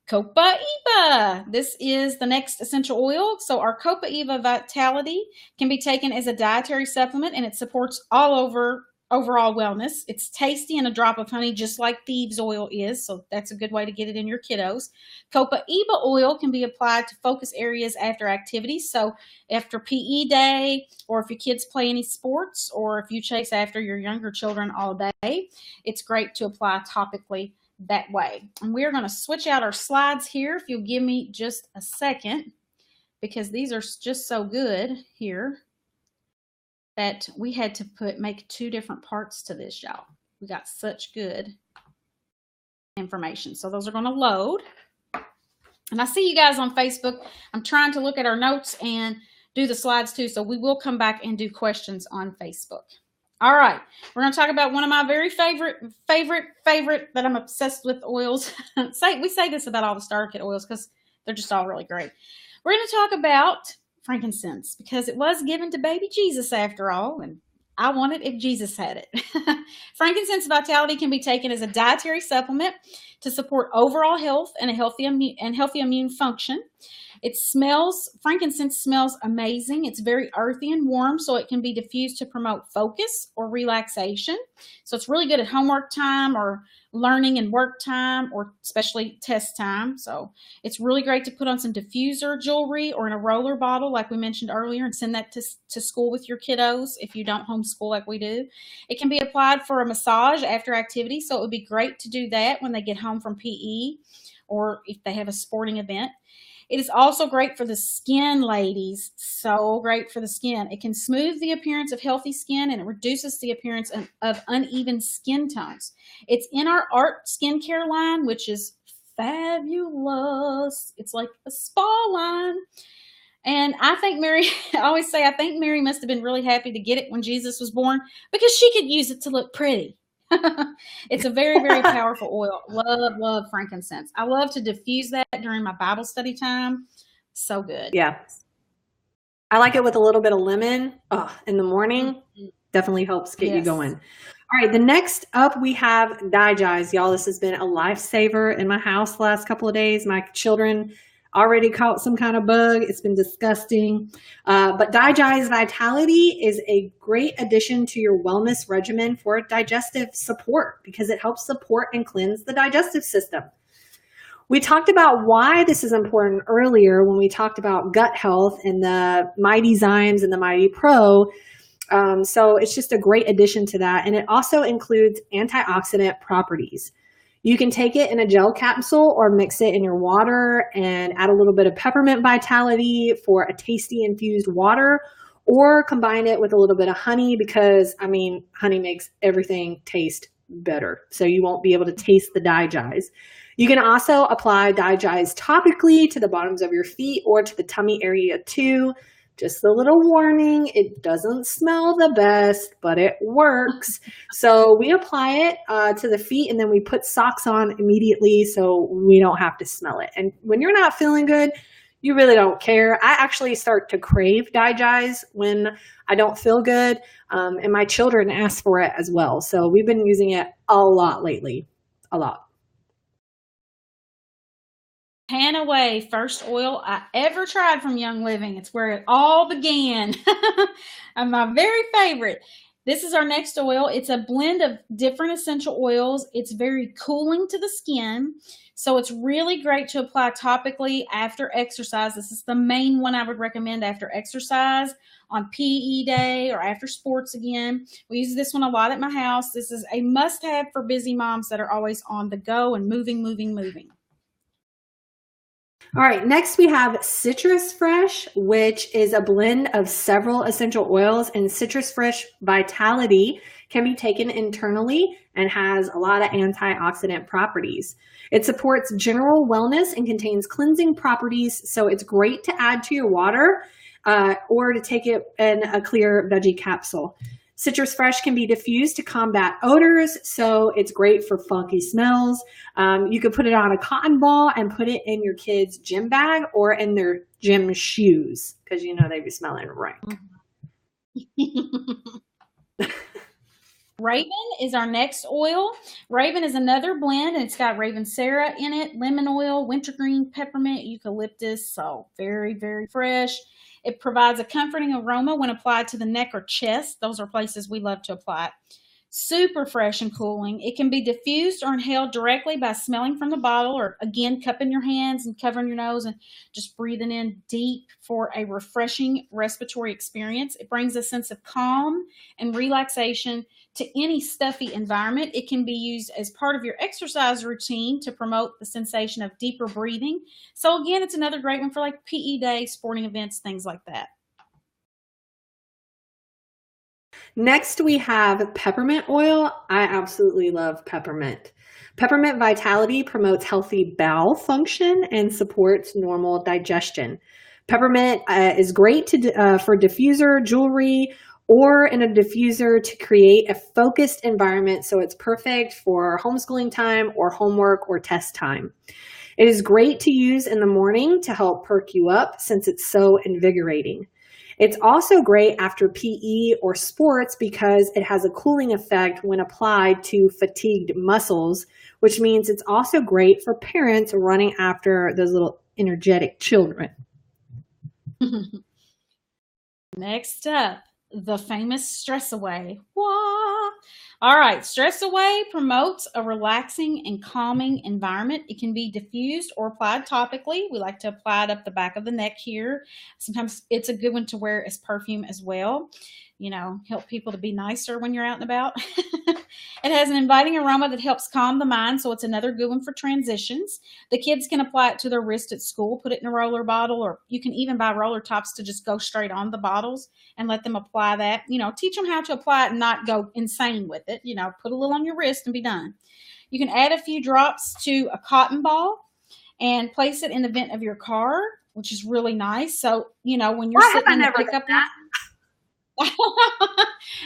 Copaiba. This is the next essential oil. So our Copaiba Vitality can be taken as a dietary supplement, and it supports overall wellness. It's tasty and a drop of honey, just like Thieves oil is. So that's a good way to get it in your kiddos. Copaiba oil can be applied to focus areas after activities. So after PE day, or if your kids play any sports, or if you chase after your younger children all day, it's great to apply topically that way. And we're going to switch out our slides here. If you'll give me just a second, because these are just so good here, that we had to make two different parts to this, y'all. We got such good information. So those are going to load. And I see you guys on Facebook. I'm trying to look at our notes and do the slides too. So we will come back and do questions on Facebook. All right. We're going to talk about one of my very favorite that I'm obsessed with oils. We say this about all the starter kit oils because they're just all really great. We're going to talk about frankincense, because it was given to baby Jesus after all, and I want it if Jesus had it. Frankincense Vitality can be taken as a dietary supplement to support overall health and a healthy immune function. Frankincense smells amazing. It's very earthy and warm, so it can be diffused to promote focus or relaxation. So it's really good at homework time or learning and work time, or especially test time. So it's really great to put on some diffuser jewelry or in a roller bottle like we mentioned earlier, and send that to school with your kiddos if you don't homeschool like we do. It can be applied for a massage after activity, so it would be great to do that when they get home from PE or if they have a sporting event. It is also great for the skin, ladies. So great for the skin. It can smooth the appearance of healthy skin, and it reduces the appearance of uneven skin tones. It's in our Art skincare line, which is fabulous. It's like a spa line. And I think I always say, I think Mary must have been really happy to get it when Jesus was born, because she could use it to look pretty. It's a very, very powerful oil. Love, love frankincense. I love to diffuse that during my Bible study time. So good. Yeah. I like it with a little bit of lemon in the morning. Definitely helps get you going. All right. The next up, we have DiGize. Y'all, this has been a lifesaver in my house the last couple of days. My children already caught some kind of bug. It's been disgusting. But DiGize Vitality is a great addition to your wellness regimen for digestive support, because it helps support and cleanse the digestive system. We talked about why this is important earlier when we talked about gut health and the Mighty Zymes and the Mighty Pro. So it's just a great addition to that. And it also includes antioxidant properties. You can take it in a gel capsule or mix it in your water and add a little bit of peppermint vitality for a tasty infused water, or combine it with a little bit of honey, because honey makes everything taste better. So you won't be able to taste the DiGize. You can also apply DiGize topically to the bottoms of your feet or to the tummy area too. Just a little warning, it doesn't smell the best, but it works. So we apply it to the feet, and then we put socks on immediately so we don't have to smell it. And when you're not feeling good, you really don't care. I actually start to crave DiGi's when I don't feel good, and my children ask for it as well. So we've been using it a lot lately, a lot. Pan Away, first oil I ever tried from Young Living. It's where it all began. And my very favorite. This is our next oil. It's a blend of different essential oils. It's very cooling to the skin. So it's really great to apply topically after exercise. This is the main one I would recommend after exercise, on PE day, or after sports again. We use this one a lot at my house. This is a must-have for busy moms that are always on the go and moving. All right, next we have Citrus Fresh, which is a blend of several essential oils, and Citrus Fresh Vitality can be taken internally and has a lot of antioxidant properties. It supports general wellness and contains cleansing properties, so it's great to add to your water or to take it in a clear veggie capsule. Citrus Fresh can be diffused to combat odors, so it's great for funky smells. You could put it on a cotton ball and put it in your kids' gym bag or in their gym shoes, because you know they'd be smelling rank. Raven is our next oil. Raven is another blend, and it's got Raven Sarah in it, lemon oil, wintergreen, peppermint, eucalyptus, so very, very fresh. It provides a comforting aroma when applied to the neck or chest. Those are places we love to apply it. Super fresh and cooling. It can be diffused or inhaled directly by smelling from the bottle, or again, cupping your hands and covering your nose and just breathing in deep for a refreshing respiratory experience. It brings a sense of calm and relaxation to any stuffy environment. It can be used as part of your exercise routine to promote the sensation of deeper breathing. So again, it's another great one for like PE day, sporting events, things like that. Next, we have peppermint oil. I absolutely love peppermint. Peppermint Vitality promotes healthy bowel function and supports normal digestion. Peppermint is great for diffuser, jewelry, or in a diffuser to create a focused environment, so it's perfect for homeschooling time or homework or test time. It is great to use in the morning to help perk you up since it's so invigorating. It's also great after PE or sports because it has a cooling effect when applied to fatigued muscles, which means it's also great for parents running after those little energetic children. Next up, the famous Stress Away. Wah! All right, Stress Away promotes a relaxing and calming environment. It can be diffused or applied topically. We like to apply it up the back of the neck here. Sometimes it's a good one to wear as perfume as well. You know, help people to be nicer when you're out and about. It has an inviting aroma that helps calm the mind, so it's another good one for transitions. The kids can apply it to their wrist at school, put it in a roller bottle, or you can even buy roller tops to just go straight on the bottles and let them apply that. You know, teach them how to apply it and not go insane with it. You know, put a little on your wrist and be done. You can add a few drops to a cotton ball and place it in the vent of your car, which is really nice. So, you know, when you're sitting in the pickup line,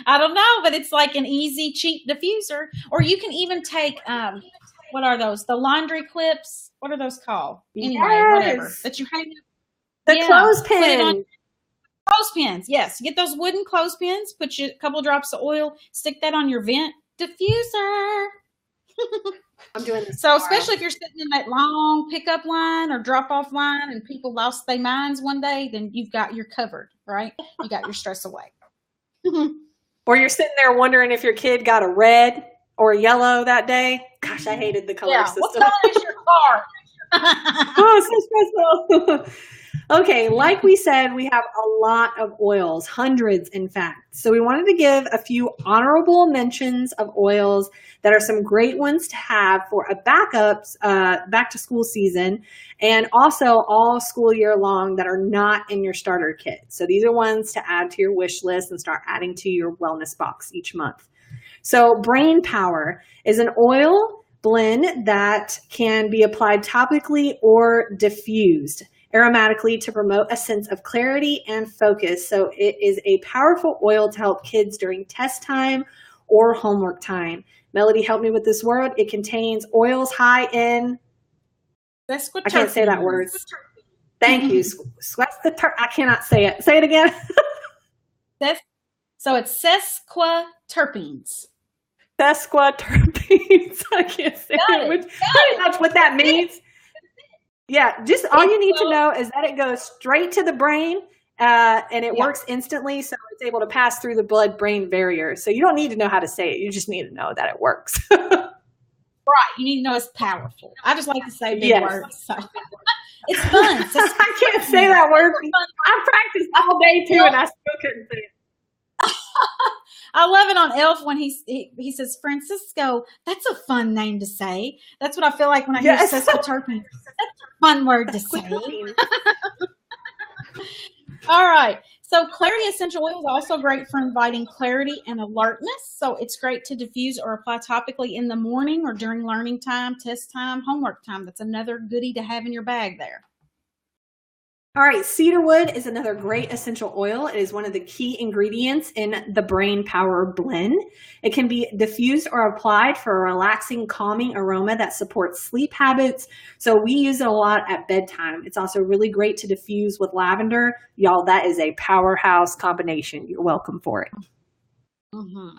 I don't know, but it's like an easy, cheap diffuser. Or you can even take, what are those? The laundry clips. What are those called? Anyway, whatever. That you hang up. The clothespin. Clothespins, yes. Get those wooden clothespins, put a couple drops of oil, stick that on your vent diffuser. I'm doing this. So especially if you're sitting in that long pickup line or drop-off line and people lost their minds one day, then you're covered, right? You got your stress away. Or you're sitting there wondering if your kid got a red or a yellow that day. Gosh, I hated the color system. What color is your car? Oh, so stressful. Okay, like we said, we have a lot of oils, hundreds in fact. So we wanted to give a few honorable mentions of oils that are some great ones to have for a back to school season, and also all school year long that are not in your starter kit. So these are ones to add to your wish list and start adding to your wellness box each month. So Brain Power is an oil blend that can be applied topically or diffused. aromatically to promote a sense of clarity and focus. So it is a powerful oil to help kids during test time or homework time. Melody, help me with this word. It contains oils high in... I can't say that word. Thank you. I cannot say it. Say it again. So it's sesquiterpenes. Sesquiterpenes. I can't say it. Pretty much what that means. Yeah, just all you need to know is that it goes straight to the brain and it works instantly. So it's able to pass through the blood-brain barrier. So you don't need to know how to say it. You just need to know that it works. Right. You need to know it's powerful. I just like to say big words. So. It's fun. I can't say that word. I practiced all day too, and I still couldn't say it. I love it on Elf when he says, Francisco, that's a fun name to say. That's what I feel like when I hear sesquiterpenes. That's a fun word to say. All right. So Clarity Essential Oil is also great for inviting clarity and alertness. So it's great to diffuse or apply topically in the morning or during learning time, test time, homework time. That's another goodie to have in your bag there. All right, cedarwood is another great essential oil. It is one of the key ingredients in the Brain Power Blend. It can be diffused or applied for a relaxing, calming aroma that supports sleep habits. So we use it a lot at bedtime. It's also really great to diffuse with lavender. Y'all, that is a powerhouse combination. You're welcome for it. Mm-hmm.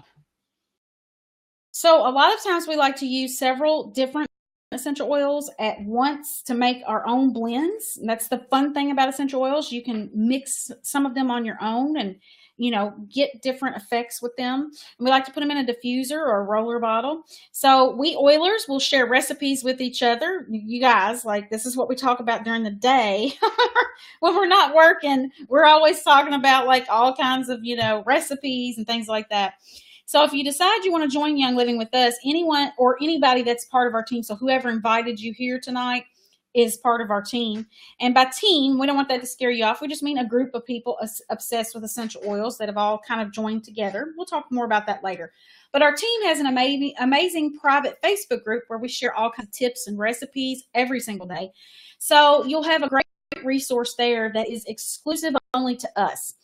So a lot of times we like to use several different essential oils at once to make our own blends. And that's the fun thing about essential oils. You can mix some of them on your own and, you know, get different effects with them. And we like to put them in a diffuser or a roller bottle. So we oilers will share recipes with each other. You guys, like, this is what we talk about during the day. When we're not working, we're always talking about like all kinds of, you know, recipes and things like that. So if you decide you want to join Young Living with us, anyone or anybody that's part of our team, so whoever invited you here tonight is part of our team. And by team, we don't want that to scare you off. We just mean a group of people obsessed with essential oils that have all kind of joined together. We'll talk more about that later. But our team has an amazing private Facebook group where we share all kinds of tips and recipes every single day. So you'll have a great resource there that is exclusive only to us.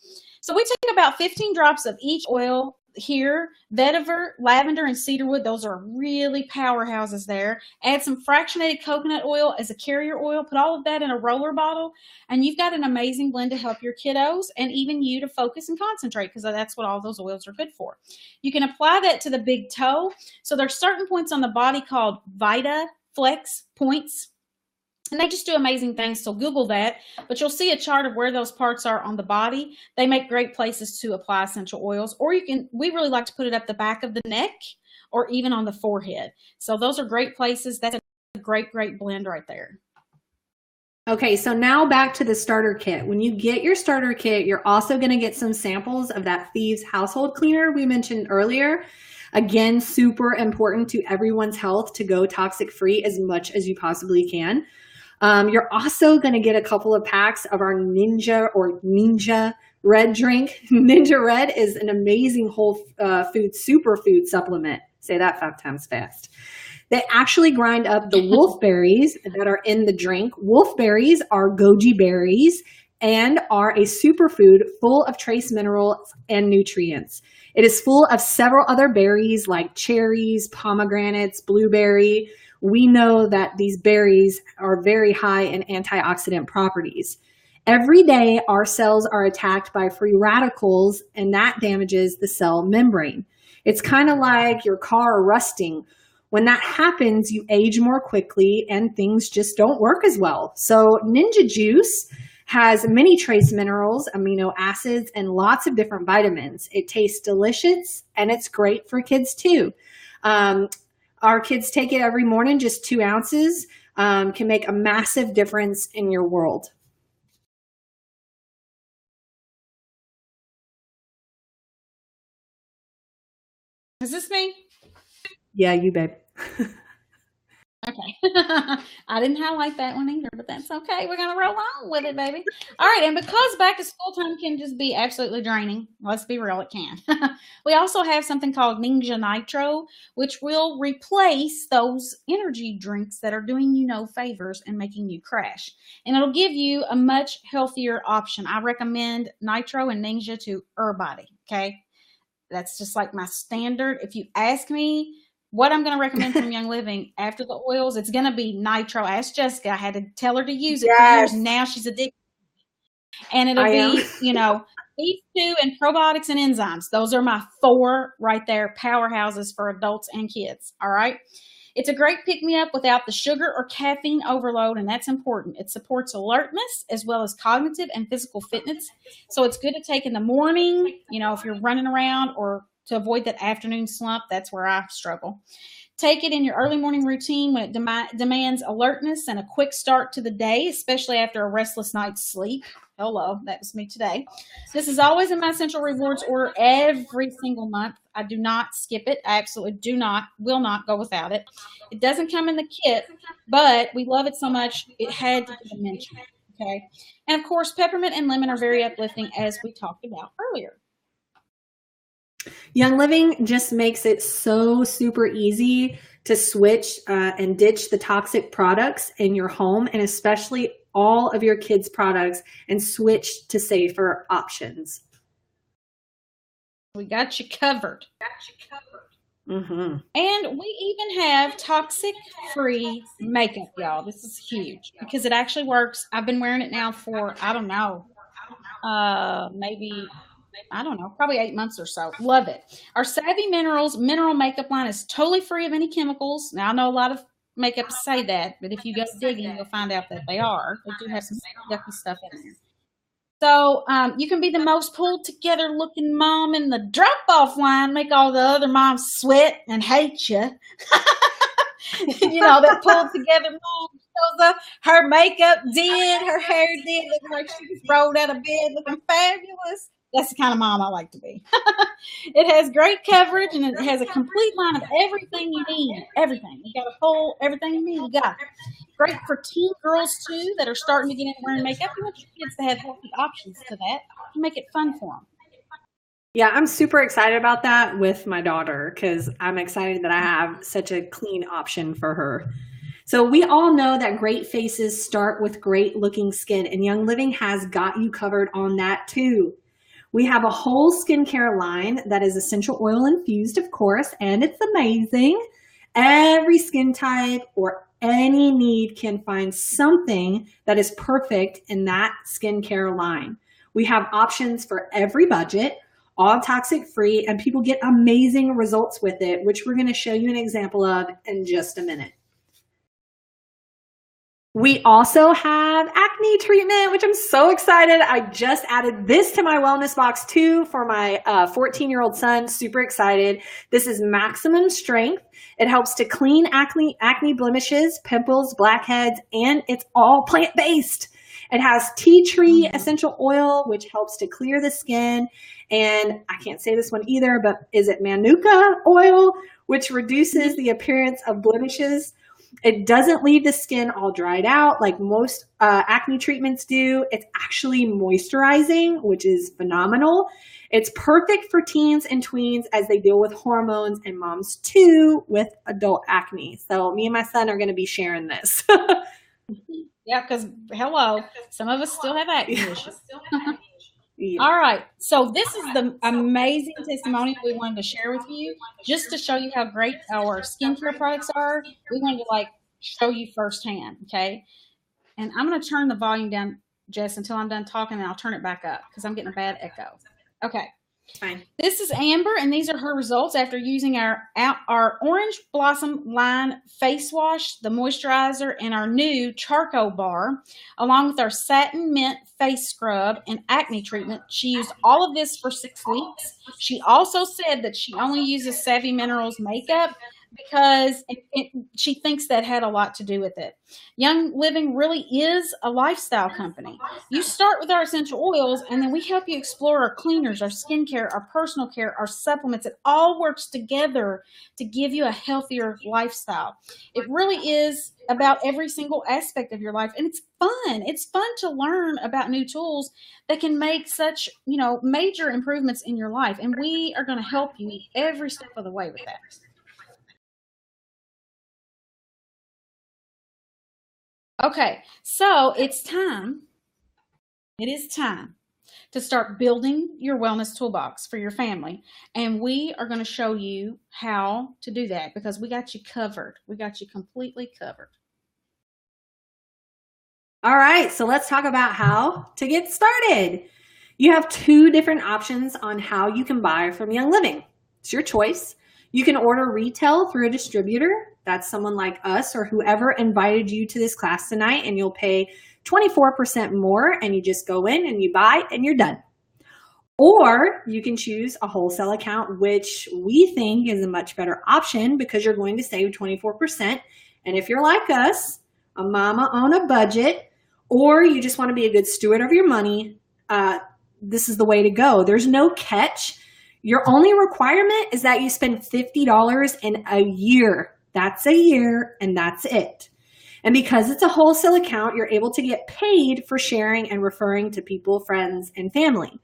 So we take about 15 drops of each oil here, vetiver, lavender, and cedarwood. Those are really powerhouses there. Add some fractionated coconut oil as a carrier oil. Put all of that in a roller bottle, and you've got an amazing blend to help your kiddos and even you to focus and concentrate, because that's what all those oils are good for. You can apply that to the big toe. So there's certain points on the body called Vita Flex points. And they just do amazing things, so Google that. But you'll see a chart of where those parts are on the body. They make great places to apply essential oils. Or we really like to put it up the back of the neck or even on the forehead. So those are great places. That's a great, great blend right there. Okay, so now back to the starter kit. When you get your starter kit, you're also going to get some samples of that Thieves household cleaner we mentioned earlier. Again, super important to everyone's health to go toxic free as much as you possibly can. You're also going to get a couple of packs of our Ninja Red drink. Ninja Red is an amazing whole food superfood supplement. Say that 5 times fast. They actually grind up the wolfberries that are in the drink. Wolfberries are goji berries and are a superfood full of trace minerals and nutrients. It is full of several other berries like cherries, pomegranates, blueberry. We know that these berries are very high in antioxidant properties. Every day, our cells are attacked by free radicals, and that damages the cell membrane. It's kind of like your car rusting. When that happens, you age more quickly and things just don't work as well. So Ninja Juice has many trace minerals, amino acids, and lots of different vitamins. It tastes delicious, and it's great for kids too. Our kids take it every morning, just 2 ounces, can make a massive difference in your world. Is this me? Yeah, you babe. Okay. I didn't highlight that one either, but that's okay. We're going to roll on with it, baby. All right. And because back to school time can just be absolutely draining, let's be real, it can. We also have something called Ninja Nitro, which will replace those energy drinks that are doing you no favors and making you crash. And it'll give you a much healthier option. I recommend Nitro and Ninja to everybody. Okay. That's just like my standard. If you ask me, what I'm going to recommend from Young Living after the oils, it's going to be Nitro. Ask Jessica. I had to tell her to use it for years. Now she's addicted. And it'll be, beef stew and probiotics and enzymes. Those are my 4 right there, powerhouses for adults and kids. All right. It's a great pick-me-up without the sugar or caffeine overload, and that's important. It supports alertness as well as cognitive and physical fitness. So it's good to take in the morning, if you're running around, or to avoid that afternoon slump. That's where I struggle. Take it in your early morning routine when it demands alertness and a quick start to the day, especially after a restless night's sleep. Hello, that was me today. This is always in my Essential Rewards order every single month. I do not skip it. I absolutely will not go without it. It doesn't come in the kit, but we love it so much, it had to be mentioned. Okay. And of course, peppermint and lemon are very uplifting, as we talked about earlier. Young Living just makes it so super easy to switch and ditch the toxic products in your home, and especially all of your kids' products, and switch to safer options. We got you covered. Mm-hmm. And we even have toxic-free makeup, y'all. This is huge because it actually works. I've been wearing it now for, probably 8 months or so. Love it. Our Savvy Minerals mineral makeup line is totally free of any chemicals. Now, I know a lot of makeups say that, but if you go digging, you'll find out that they are. They do have some yucky stuff in there. So you can be the most pulled together looking mom in the drop-off line, make all the other moms sweat and hate you. That pulled together mom shows up, her makeup did, her hair did, looking like she was rolled out of bed, looking fabulous. That's the kind of mom I like to be. It has great coverage, and it has a complete line of everything you need. Everything. You got a whole, everything you need, you got it. Great for teen girls, too, that are starting to get into wearing makeup. You want your kids to have healthy options to that to make it fun for them. Yeah, I'm super excited about that with my daughter because I'm excited that I have such a clean option for her. So we all know that great faces start with great looking skin, and Young Living has got you covered on that, too. We have a whole skincare line that is essential oil infused, of course, and it's amazing. Every skin type or any need can find something that is perfect in that skincare line. We have options for every budget, all toxic free, and people get amazing results with it, which we're going to show you an example of in just a minute. We also have acne treatment, which I'm so excited. I just added this to my wellness box too for my 14-year-old son. Super excited. This is maximum strength. It helps to clean acne blemishes, pimples, blackheads, and it's all plant-based. It has tea tree essential oil, which helps to clear the skin. And I can't say this one either, but is it Manuka oil, which reduces the appearance of blemishes. It doesn't leave the skin all dried out like most acne treatments do. It's actually moisturizing, which is phenomenal. It's perfect for teens and tweens as they deal with hormones, and moms too with adult acne. So me and my son are going to be sharing this. Yeah, because hello, some of us still have acne issues. Yeah. All right, so this is the amazing testimonial we wanted to share with you, just to show you how great our skincare products are. We wanted to show you firsthand, okay? And I'm going to turn the volume down, Jess, until I'm done talking, and I'll turn it back up because I'm getting a bad echo. Okay. Fine. This is Amber, and these are her results after using our Orange Blossom Line face wash, the moisturizer, and our new charcoal bar, along with our satin mint face scrub and acne treatment. She used all of this for 6 weeks. She also said that she only uses Savvy Minerals makeup because she thinks that had a lot to do with it. Young Living really is a lifestyle company. You start with our essential oils, and then we help you explore our cleaners, our skincare, our personal care, our supplements. It all works together to give you a healthier lifestyle. It really is about every single aspect of your life, and it's fun. It's fun to learn about new tools that can make such, major improvements in your life, and we are going to help you every step of the way with that. Okay, so it's time. It is time to start building your wellness toolbox for your family. And we are going to show you how to do that because we got you covered. We got you completely covered. All right, so let's talk about how to get started. You have two different options on how you can buy from Young Living. It's your choice. You can order retail through a distributor. That's someone like us or whoever invited you to this class tonight, and you'll pay 24% more, and you just go in and you buy and you're done. Or you can choose a wholesale account, which we think is a much better option because you're going to save 24%. And if you're like us, a mama on a budget, or you just want to be a good steward of your money, this is the way to go. There's no catch. Your only requirement is that you spend $50 in a year. That's a year, and that's it. And because it's a wholesale account, you're able to get paid for sharing and referring to people, friends, and family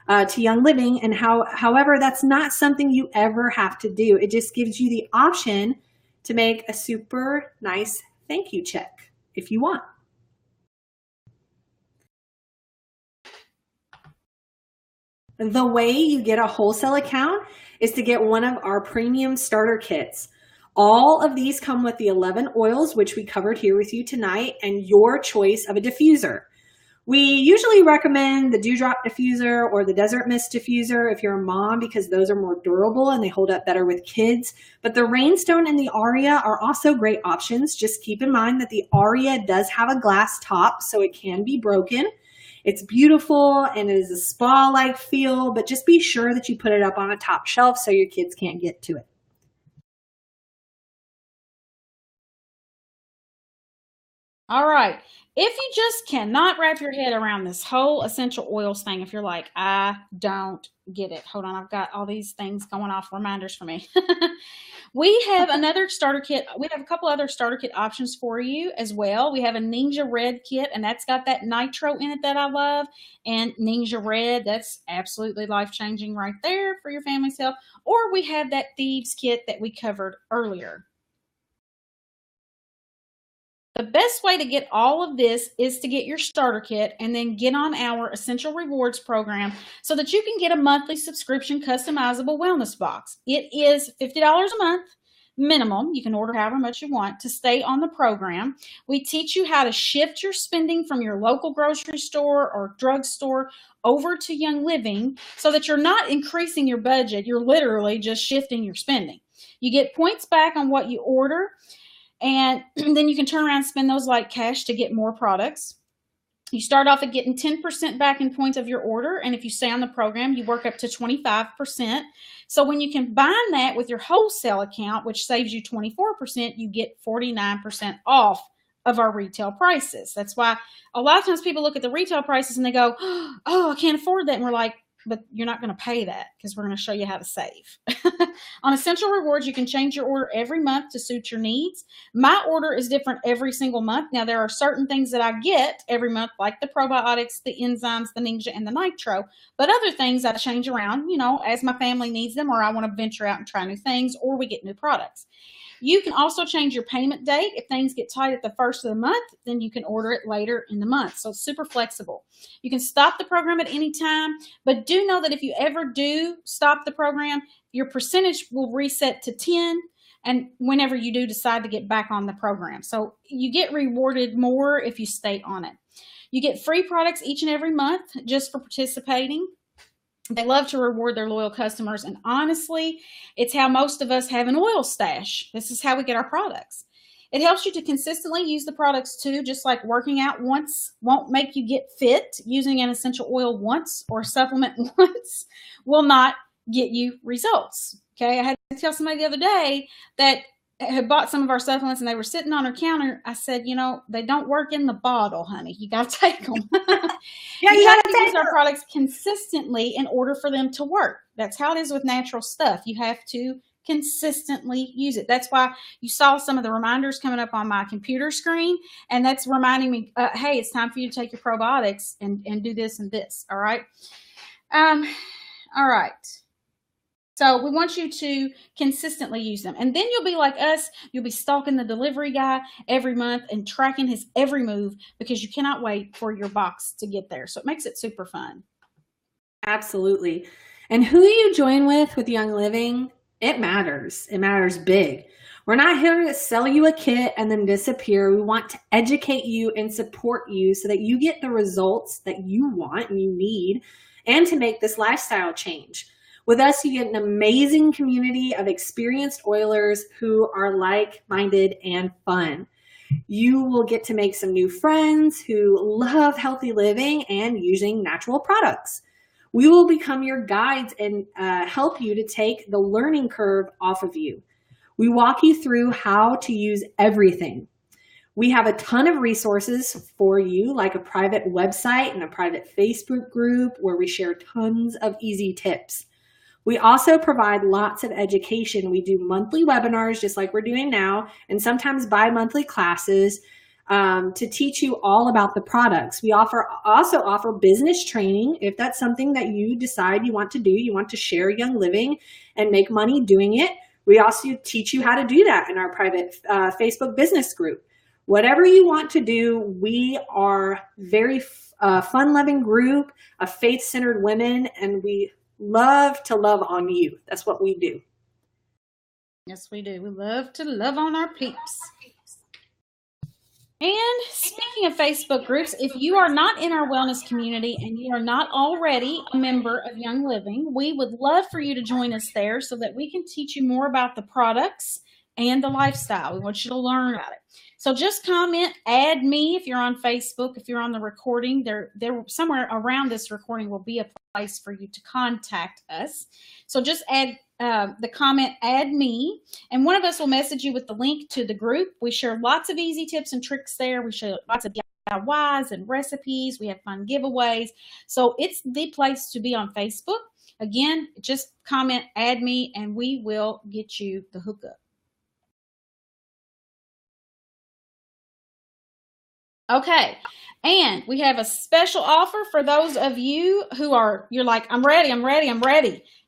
to Young Living. And however, that's not something you ever have to do. It just gives you the option to make a super nice thank you check if you want. The way you get a wholesale account is to get one of our premium starter kits. All of these come with the 11 oils, which we covered here with you tonight, and your choice of a diffuser. We usually recommend the Dewdrop diffuser or the Desert Mist diffuser if you're a mom, because those are more durable and they hold up better with kids. But the Rainstone and the Aria are also great options. Just keep in mind that the Aria does have a glass top, so it can be broken. It's beautiful and it is a spa-like feel, but just be sure that you put it up on a top shelf so your kids can't get to it. All right. If you just cannot wrap your head around this whole essential oils thing, if you're like, I don't get it. Hold on, I've got all these things going off, reminders for me. We have another starter kit. We have a couple other starter kit options for you as well. We have a Ninja Red kit, and that's got that nitro in it that I love. And Ninja Red, that's absolutely life-changing right there for your family's health. Or we have that Thieves kit that we covered earlier. The best way to get all of this is to get your starter kit and then get on our Essential Rewards program so that you can get a monthly subscription customizable wellness box. It is $50 a month minimum. You can order however much you want to stay on the program. We teach you how to shift your spending from your local grocery store or drugstore over to Young Living so that you're not increasing your budget. You're literally just shifting your spending. You get points back on what you order, and then you can turn around and spend those like cash to get more products. You start off at getting 10% back in points of your order, and if you stay on the program, you work up to 25%. So when you combine that with your wholesale account, which saves you 24%, you get 49% off of our retail prices. That's why a lot of times people look at the retail prices and they go, oh, I can't afford that. And we're like, but you're not going to pay that because we're going to show you how to save. On Essential Rewards, you can change your order every month to suit your needs. My order is different every single month. Now, there are certain things that I get every month, like the probiotics, the enzymes, the Ninja, and the nitro. But other things I change around, as my family needs them, or I want to venture out and try new things, or we get new products. You can also change your payment date. If things get tight at the first of the month, then you can order it later in the month. So it's super flexible. You can stop the program at any time, but do know that if you ever do stop the program, your percentage will reset to 10, and whenever you do decide to get back on the program. So you get rewarded more if you stay on it. You get free products each and every month just for participating. They love to reward their loyal customers, and honestly, it's how most of us have an oil stash. This is how we get our products. It helps you to consistently use the products too, just like working out once won't make you get fit. Using an essential oil once or a supplement once will not get you results. Okay, I had to tell somebody the other day that had bought some of our supplements and they were sitting on her counter, I said, you know, they don't work in the bottle, honey. You got to take them. Yeah, You you have gotta to use take our them. products consistently in order for them to work. That's how it is with natural stuff. You have to consistently use it. That's why you saw some of the reminders coming up on my computer screen, and that's reminding me, hey, it's time for you to take your probiotics and do this and this. All right. All right. So we want you to consistently use them. And then you'll be like us. You'll be stalking the delivery guy every month and tracking his every move because you cannot wait for your box to get there. So it makes it super fun. Absolutely. And who you join with Young Living, it matters. It matters big. We're not here to sell you a kit and then disappear. We want to educate you and support you so that you get the results that you want and you need, and to make this lifestyle change. With us, you get an amazing community of experienced oilers who are like-minded and fun. You will get to make some new friends who love healthy living and using natural products. We will become your guides and help you to take the learning curve off of you. We walk you through how to use everything. We have a ton of resources for you, like a private website and a private Facebook group where we share tons of easy tips. We also provide lots of education. We do monthly webinars just like we're doing now, and sometimes bi-monthly classes to teach you all about the products. We also offer business training if that's something that you decide you want to do. You want to share Young Living and make money doing it. We also teach you how to do that in our private Facebook business group. Whatever you want to do, we are very fun-loving group of faith-centered women, and we love to love on you. That's what we do. Yes, we do. We love to love on our peeps. And speaking of Facebook groups, if you are not in our wellness community and you are not already a member of Young Living, we would love for you to join us there so that we can teach you more about the products and the lifestyle. We want you to learn about it. So just comment, add me if you're on Facebook. If you're on the recording, there somewhere around this recording will be a place for you to contact us. So just add the comment, add me, and one of us will message you with the link to the group. We share lots of easy tips and tricks there. We share lots of DIYs and recipes. We have fun giveaways. So it's the place to be on Facebook. Again, just comment, add me, and we will get you the hookup. Okay, and we have a special offer for those of you who you're like, I'm ready.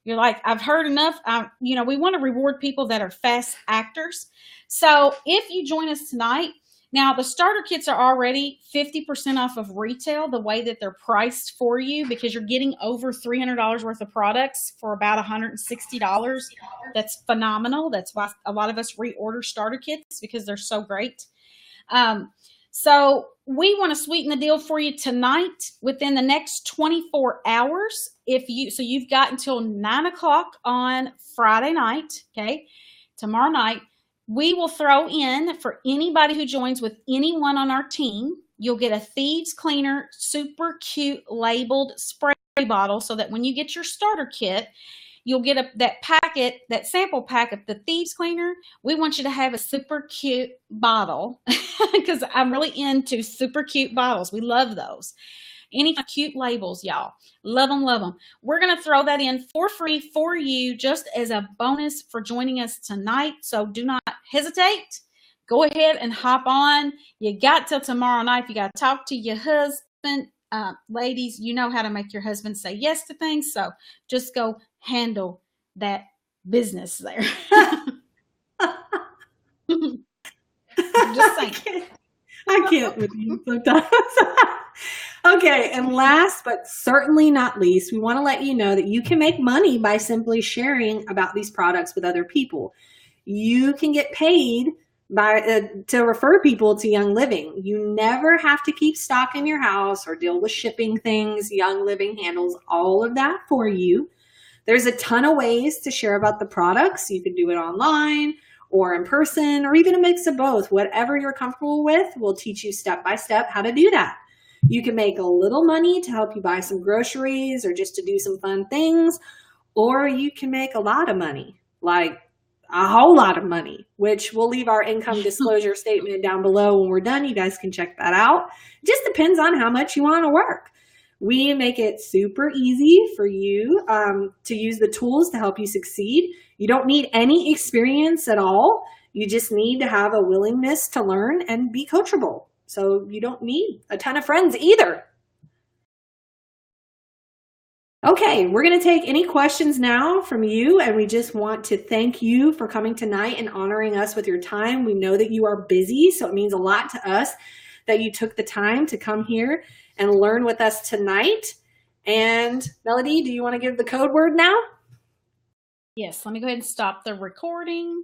You're like, I've heard enough. We want to reward people that are fast actors. So if you join us tonight, now the starter kits are already 50% off of retail, the way that they're priced for you, because you're getting over $300 worth of products for about $160. That's phenomenal. That's why a lot of us reorder starter kits, because they're so great. So we want to sweeten the deal for you tonight within the next 24 hours. So you've got until 9 o'clock on Friday night, okay? Tomorrow night, we will throw in for anybody who joins with anyone on our team, you'll get a Thieves Cleaner super cute labeled spray bottle so that when you get your starter kit, you'll get that sample pack of the Thieves Cleaner. We want you to have a super cute bottle because I'm really into super cute bottles. We love those. Any cute labels, y'all. Love them, love them. We're going to throw that in for free for you just as a bonus for joining us tonight. So do not hesitate. Go ahead and hop on. You got till tomorrow night. You got to talk to your husband. Ladies, you know how to make your husband say yes to things. So just go handle that business there. Just saying. I can't with you sometimes. Okay, and last but certainly not least, we want to let you know that you can make money by simply sharing about these products with other people. You can get paid to refer people to Young Living. You never have to keep stock in your house or deal with shipping things. Young Living handles all of that for you. There's a ton of ways to share about the products. You can do it online or in person, or even a mix of both. Whatever you're comfortable with, we'll teach you step by step how to do that. You can make a little money to help you buy some groceries or just to do some fun things, or you can make a lot of money, like a whole lot of money, which we'll leave our income disclosure statement down below when we're done. You guys can check that out. It just depends on how much you want to work. We make it super easy for you to use the tools to help you succeed. You don't need any experience at all. You just need to have a willingness to learn and be coachable. So you don't need a ton of friends either. Okay, we're going to take any questions now from you, and we just want to thank you for coming tonight and honoring us with your time. We know that you are busy, so it means a lot to us that you took the time to come here and learn with us tonight. And Melodye, do you want to give the code word now? Yes, let me go ahead and stop the recording.